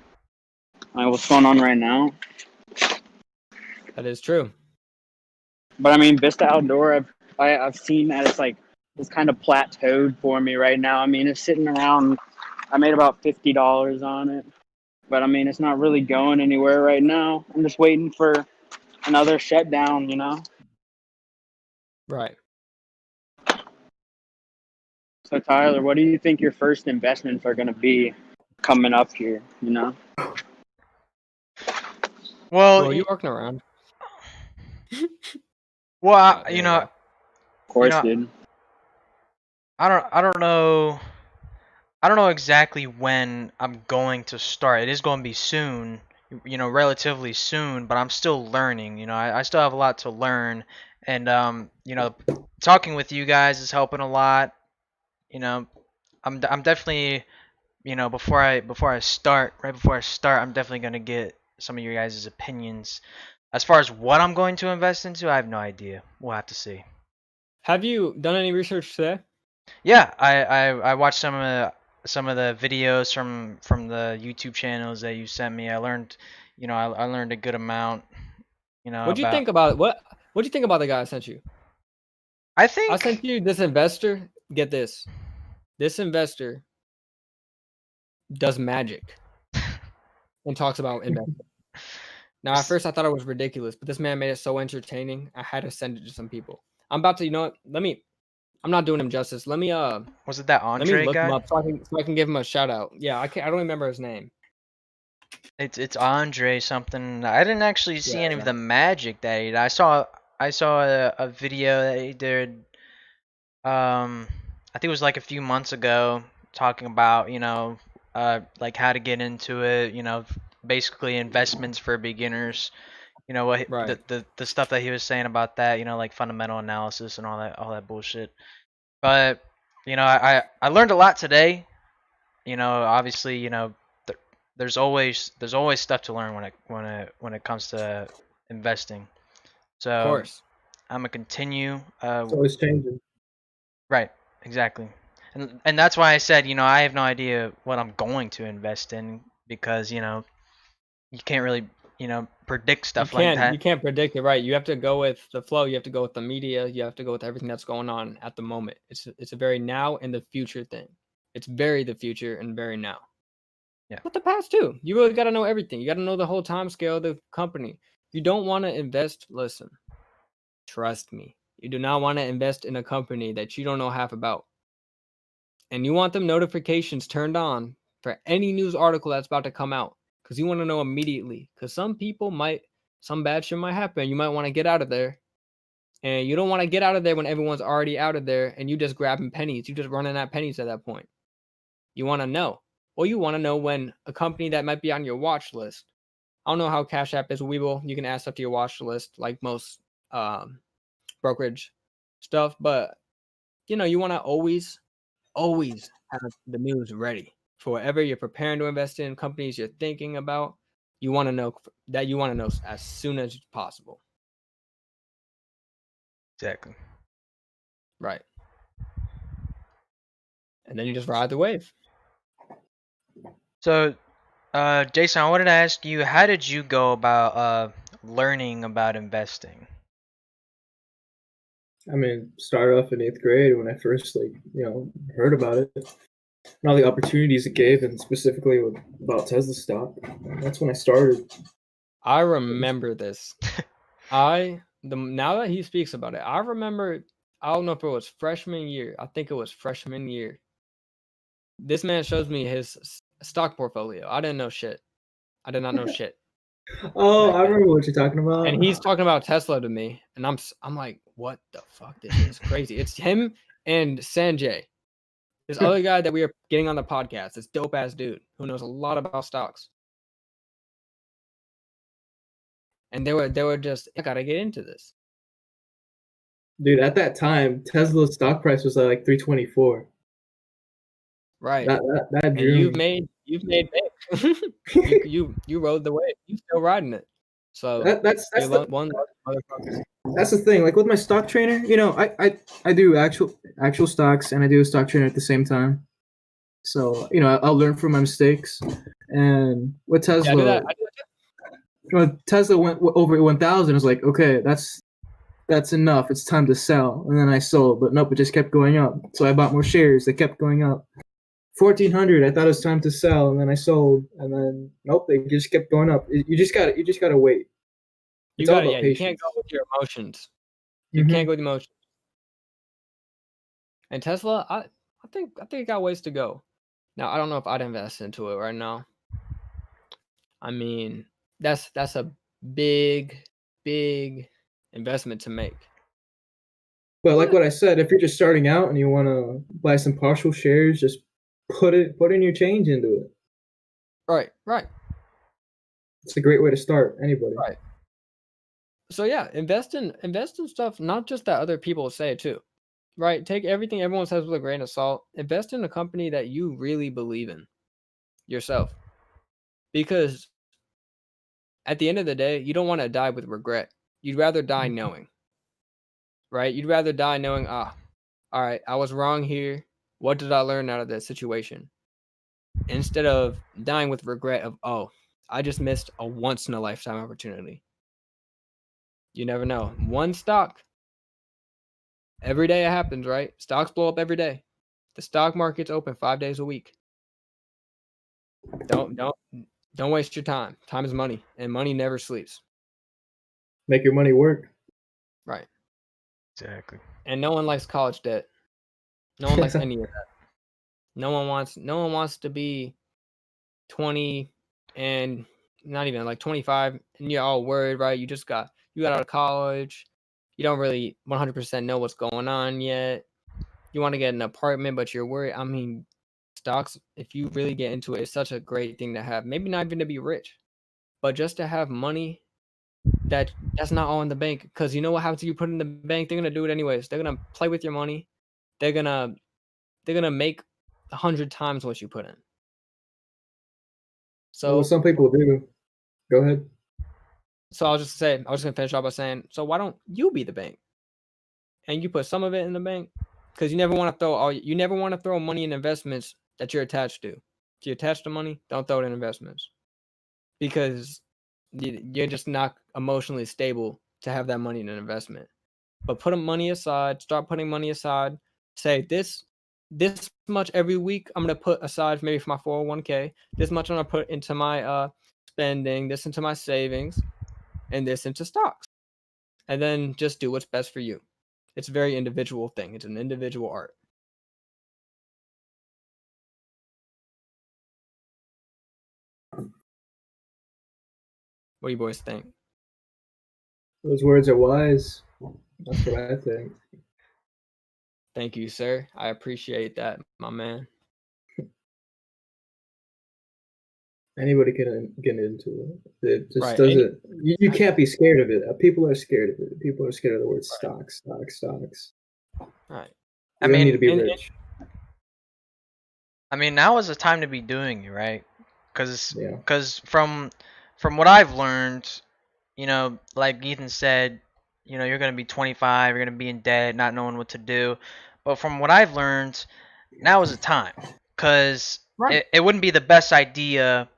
Speaker 4: like what's going on right now.
Speaker 1: That is true.
Speaker 4: But I mean, Vista Outdoor, I've seen that it's kind of plateaued for me right now. I mean, it's sitting around. I made about $50 on it, but I mean, it's not really going anywhere right now. I'm just waiting for another shutdown. You know.
Speaker 1: Right.
Speaker 4: So Tyler, what do you think your first investments are going to be coming up here? You know.
Speaker 2: Well,
Speaker 1: Well, you walking around.
Speaker 2: well,
Speaker 1: Oh,
Speaker 2: you
Speaker 1: there
Speaker 2: know,
Speaker 1: you
Speaker 4: Of course, dude.
Speaker 2: I don't know. I don't know exactly when I'm going to start. It is going to be soon, relatively soon, but I'm still learning. I still have a lot to learn, and talking with you guys is helping a lot. You know, I'm definitely, before I start, right before I start, I'm definitely gonna get some of your guys' opinions. As far as what I'm going to invest into, I have no idea. We'll have to see.
Speaker 1: Have you done any research today?
Speaker 2: Yeah, I watched some of the videos from the YouTube channels that you sent me. I learned, I learned a good amount,
Speaker 1: What'd you
Speaker 2: about.
Speaker 1: think about What'd you think about the guy I sent you?
Speaker 2: I
Speaker 1: I sent
Speaker 2: think.
Speaker 1: you this investor. Get this. This investor does magic and talks about investing. Now, at first, I thought it was ridiculous, but this man made it so entertaining. I had to send it to some people. I'm about to, you know what? I'm not doing him justice. Let me
Speaker 2: Was it that
Speaker 1: let me
Speaker 2: Andre
Speaker 1: look him
Speaker 2: guy?
Speaker 1: up so I can give him a shout out. Yeah, I don't remember his name.
Speaker 2: It's Andre something. I didn't actually see any of
Speaker 1: Yeah.
Speaker 2: the magic that he did. I saw a video that he did. I think it was like a few months ago, talking about like how to get into it. Basically investments for beginners. What
Speaker 1: Right.
Speaker 2: the stuff that he was saying about that. Like fundamental analysis and all that bullshit. But I learned a lot today. Obviously, there's always stuff to learn when it comes to investing.
Speaker 1: Of
Speaker 2: So
Speaker 1: course.
Speaker 2: I'm gonna continue.
Speaker 3: It's always changing.
Speaker 2: Right, exactly, and that's why I said I have no idea what I'm going to invest in because you can't really predict stuff like
Speaker 1: You
Speaker 2: that.
Speaker 1: can't predict it, right? You have to go with the flow. You have to go with the media. You have to go with everything that's going on at the moment. It's a very now and the future thing. It's very the future and very now.
Speaker 2: Yeah.
Speaker 1: But the past too. You really got to know everything. You got to know the whole time scale of the company. You don't want to invest. Listen, trust me. You do not want to invest in a company that you don't know half about. And you want them notifications turned on for any news article that's about to come out because you want to know immediately. Because some bad shit might happen. You might want to get out of there. And you don't want to get out of there when everyone's already out of there and you just grabbing pennies. You just running at pennies at that point. You want to know. Well, you want to know when a company that might be on your watch list. I don't know how Cash App is. Webull, you can add stuff to your watch list like most brokerage stuff. But, you want to always have the news ready for whatever you're preparing to invest in, companies you're thinking about. You want to know as soon as possible.
Speaker 2: Exactly.
Speaker 1: Right. And then you just ride the wave.
Speaker 2: So, Jason, I wanted to ask you, how did you go about learning about investing?
Speaker 3: I mean, started off in 8th grade when I first heard about it and all the opportunities it gave, and specifically about Tesla stock. And that's when I started.
Speaker 1: I remember this. Now that he speaks about it, I remember. I don't know if it was freshman year. I think it was freshman year. This man shows me his stock portfolio. I didn't know shit. I did not know shit.
Speaker 3: Oh,
Speaker 1: back
Speaker 3: I
Speaker 1: then.
Speaker 3: remember what you're talking about.
Speaker 1: And he's talking about Tesla to me, and I'm like, what the fuck? This is crazy. It's him and Sanjay, this other guy that we are getting on the podcast. This dope ass dude who knows a lot about stocks. And they were just, I gotta get into this.
Speaker 3: Dude, at that time, Tesla's stock price was like 324.
Speaker 1: Right.
Speaker 3: That
Speaker 1: And
Speaker 3: drew
Speaker 1: you've
Speaker 3: me.
Speaker 1: made bank. you rode the wave. You still riding it. So
Speaker 3: That's
Speaker 1: you're one motherfucker.
Speaker 3: That's the thing. Like with my stock trainer, I do actual stocks and I do a stock trainer at the same time. So I'll learn from my mistakes. And with
Speaker 1: Yeah, I do
Speaker 3: Tesla,
Speaker 1: that.
Speaker 3: when Tesla went over 1,000, I was like, okay, that's enough. It's time to sell. And then I sold, but nope, it just kept going up. So I bought more shares. They kept going up. 1,400, I thought it was time to sell, and then I sold, and then nope, they just kept going up. You just gotta wait.
Speaker 1: You
Speaker 3: It's all
Speaker 1: gotta,
Speaker 3: about
Speaker 1: yeah, you can't
Speaker 3: patience.
Speaker 1: go with your emotions. You can't go with emotions. And Tesla, I think it got ways to go. Now I don't know if I'd invest into it right now. I mean, that's a big investment to make.
Speaker 3: But like what I said, if you're just starting out and you want to buy some partial shares, just put in your change into it.
Speaker 1: Right.
Speaker 3: It's a great way to start. Anybody.
Speaker 1: Right. So yeah, invest in stuff, not just that other people say too. Right? Take everything everyone says with a grain of salt. Invest in a company that you really believe in yourself. Because at the end of the day, you don't want to die with regret. You'd rather die knowing. Right? You'd rather die knowing, all right, I was wrong here. What did I learn out of this situation? Instead of dying with regret of, oh, I just missed a once in a lifetime opportunity. You never know. One stock. Every day it happens, right? Stocks blow up every day. The stock market's open 5 days a week. Don't waste your time. Time is money, and money never sleeps.
Speaker 3: Make your money work.
Speaker 1: Right.
Speaker 2: Exactly.
Speaker 1: And no one likes college debt. No one likes any of that. No one wants to be 20 and not even like 25 and you're all worried, right? You got out of college. You don't really 100% know what's going on yet. You want to get an apartment, but you're worried. I mean, stocks, if you really get into it, it's such a great thing to have. Maybe not even to be rich, but just to have money that's not all in the bank. Because you know what happens if you put it in the bank? They're gonna do it anyways. They're gonna play with your money. They're gonna make 100 times what you put in. So
Speaker 3: Well, some people do. Go ahead.
Speaker 1: So I was just gonna finish off by saying, so why don't you be the bank, and you put some of it in the bank, because you never want to throw money in investments that you're attached to. If you're attached to money, don't throw it in investments, because you're just not emotionally stable to have that money in an investment. But put money aside. Start putting money aside. Say this much every week I'm gonna put aside maybe for my 401k. This much I'm gonna put into my spending. This into my savings. And this into stocks, and then just do what's best for you. It's a very individual thing. It's an individual art. What do you boys think?
Speaker 3: Those words are wise. That's what I think.
Speaker 1: Thank you, sir. I appreciate that, my man.
Speaker 3: Anybody can get into it. It just
Speaker 1: Right.
Speaker 3: doesn't. You can't be scared of it. People are scared of it. People are scared of the word stocks.
Speaker 1: Right.
Speaker 2: I
Speaker 3: You don't
Speaker 2: mean,
Speaker 3: need to be rich.
Speaker 2: I mean, now is the time to be doing it, right? Because
Speaker 3: Yeah.
Speaker 2: from what I've learned, like Ethan said, you're gonna be 25, you're gonna be in debt, not knowing what to do. But from what I've learned, now is the time, because
Speaker 1: Right.
Speaker 2: it wouldn't be the best idea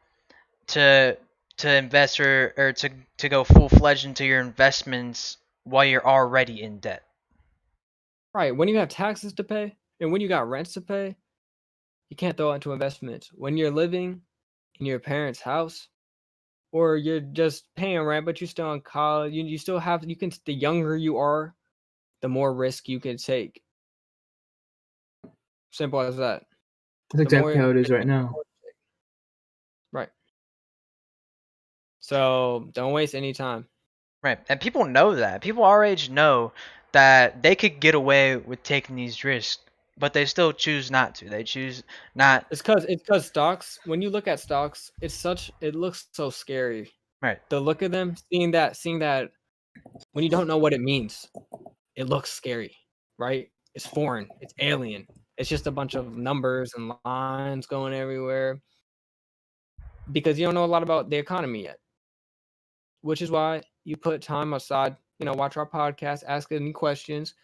Speaker 2: to invest or to go full fledged into your investments while you're already in debt.
Speaker 1: Right. When you have taxes to pay and when you got rents to pay, you can't throw it into investments. When you're living in your parents' house or you're just paying rent, but you're still in college, you still have, you can, the younger you are, the more risk you can take. Simple as that.
Speaker 3: That's exactly how it is right now.
Speaker 1: Right. So don't waste any time.
Speaker 2: Right. And people know that. People our age know that they could get away with taking these risks, but they still choose not to. They choose not.
Speaker 1: It's because stocks, when you look at stocks, it looks so scary.
Speaker 2: Right.
Speaker 1: The look of them, seeing that when you don't know what it means, it looks scary, right? It's foreign, it's alien. It's just a bunch of numbers and lines going everywhere because you don't know a lot about the economy yet. Which is why you put time aside, watch our podcast, ask any questions,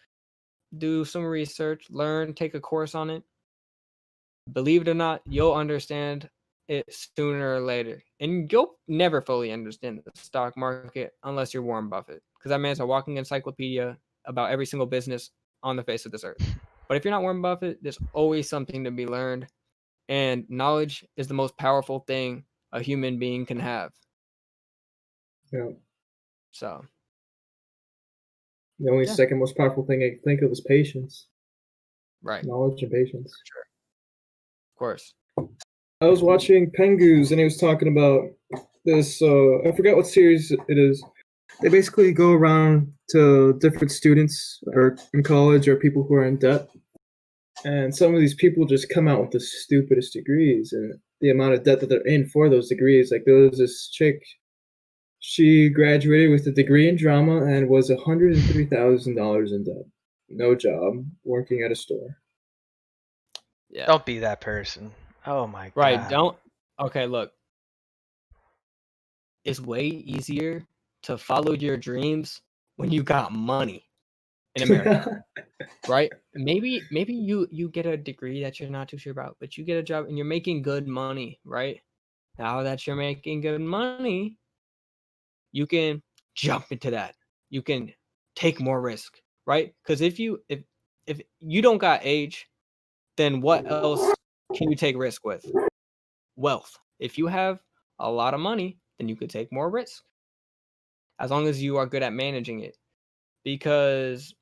Speaker 1: do some research, learn, take a course on it. Believe it or not, you'll understand it sooner or later. And you'll never fully understand the stock market unless you're Warren Buffett, because that man's a walking encyclopedia about every single business on the face of this earth. But if you're not Warren Buffett, there's always something to be learned. And knowledge is the most powerful thing a human being can have.
Speaker 3: Yeah.
Speaker 1: So
Speaker 3: the only second most powerful thing I can think of is patience.
Speaker 1: Right.
Speaker 3: Knowledge and patience.
Speaker 1: Sure. Of course.
Speaker 3: I was watching Pengu's and he was talking about this. I forgot what series it is. They basically go around to different students or in college or people who are in debt. And some of these people just come out with the stupidest degrees and the amount of debt that they're in for those degrees. Like there was this chick, she graduated with a degree in drama and was $103,000 in debt. No job, working at a store.
Speaker 1: Yeah.
Speaker 2: Don't be that person. Oh my god.
Speaker 1: Right. Okay, look. It's way easier to follow your dreams when you got money in America. Right? Maybe you get a degree that you're not too sure about, but you get a job and you're making good money, right? Now that you're making good money, you can jump into that. You can take more risk, right? Because if you don't got age, then what else can you take risk with? Wealth. If you have a lot of money, then you could take more risk. As long as you are good at managing it. Because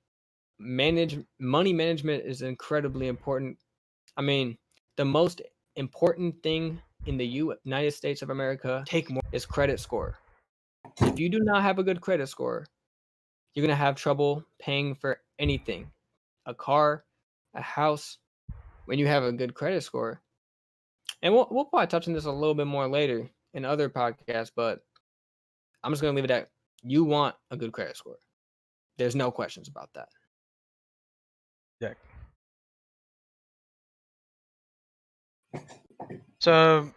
Speaker 1: money management is incredibly important. I mean, the most important thing in the United States of America is credit score. If you do not have a good credit score, you're going to have trouble paying for anything. A car, a house, when you have a good credit score. And we'll probably touch on this a little bit more later in other podcasts, but I'm just going to leave it at you want a good credit score. There's no questions about that.
Speaker 2: Yeah. So,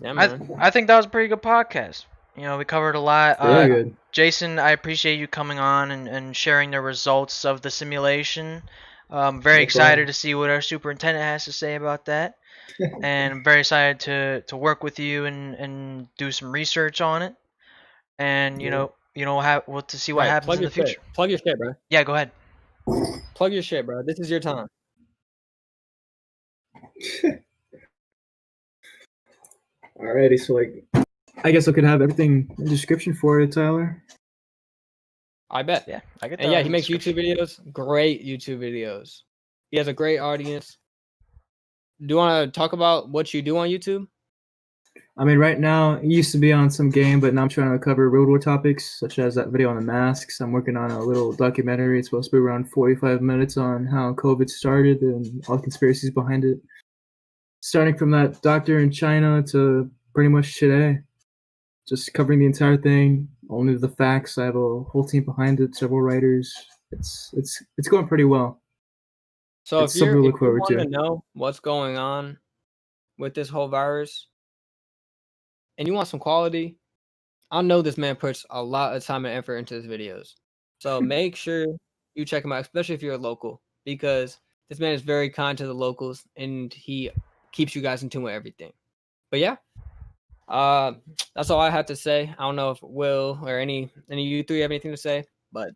Speaker 1: Yeah, man.
Speaker 2: I think that was a pretty good podcast. We covered a lot.
Speaker 3: Very good.
Speaker 2: Jason, I appreciate you coming on and sharing the results of the simulation. Very excited to see what our superintendent has to say about that. And I'm very excited to work with you and do some research on it. And to see what happens in the future.
Speaker 1: Plug your shit, bro.
Speaker 2: Yeah, go ahead.
Speaker 1: Plug your shit, bro. This is your time.
Speaker 3: Alrighty, so I guess I could have everything in the description for you, Tyler.
Speaker 1: I bet.
Speaker 2: Yeah, I get that.
Speaker 1: And yeah, he makes YouTube videos. Great YouTube videos. He has a great audience. Do you want to talk about what you do on YouTube?
Speaker 3: I mean, right now, it used to be on some game, but now I'm trying to cover real world topics, such as that video on the masks. I'm working on a little documentary. It's supposed to be around 45 minutes on how COVID started and all the conspiracies behind it. Starting from that doctor in China to pretty much today. Just covering the entire thing, only the facts. I have a whole team behind it, several writers. It's going pretty well.
Speaker 1: So if you want to know what's going on with this whole virus and you want some quality, I know this man puts a lot of time and effort into his videos. So make sure you check him out, especially if you're a local, because this man is very kind to the locals and he keeps you guys in tune with everything. But yeah, that's all I have to say. I don't know if Will or any of you three have anything to say, but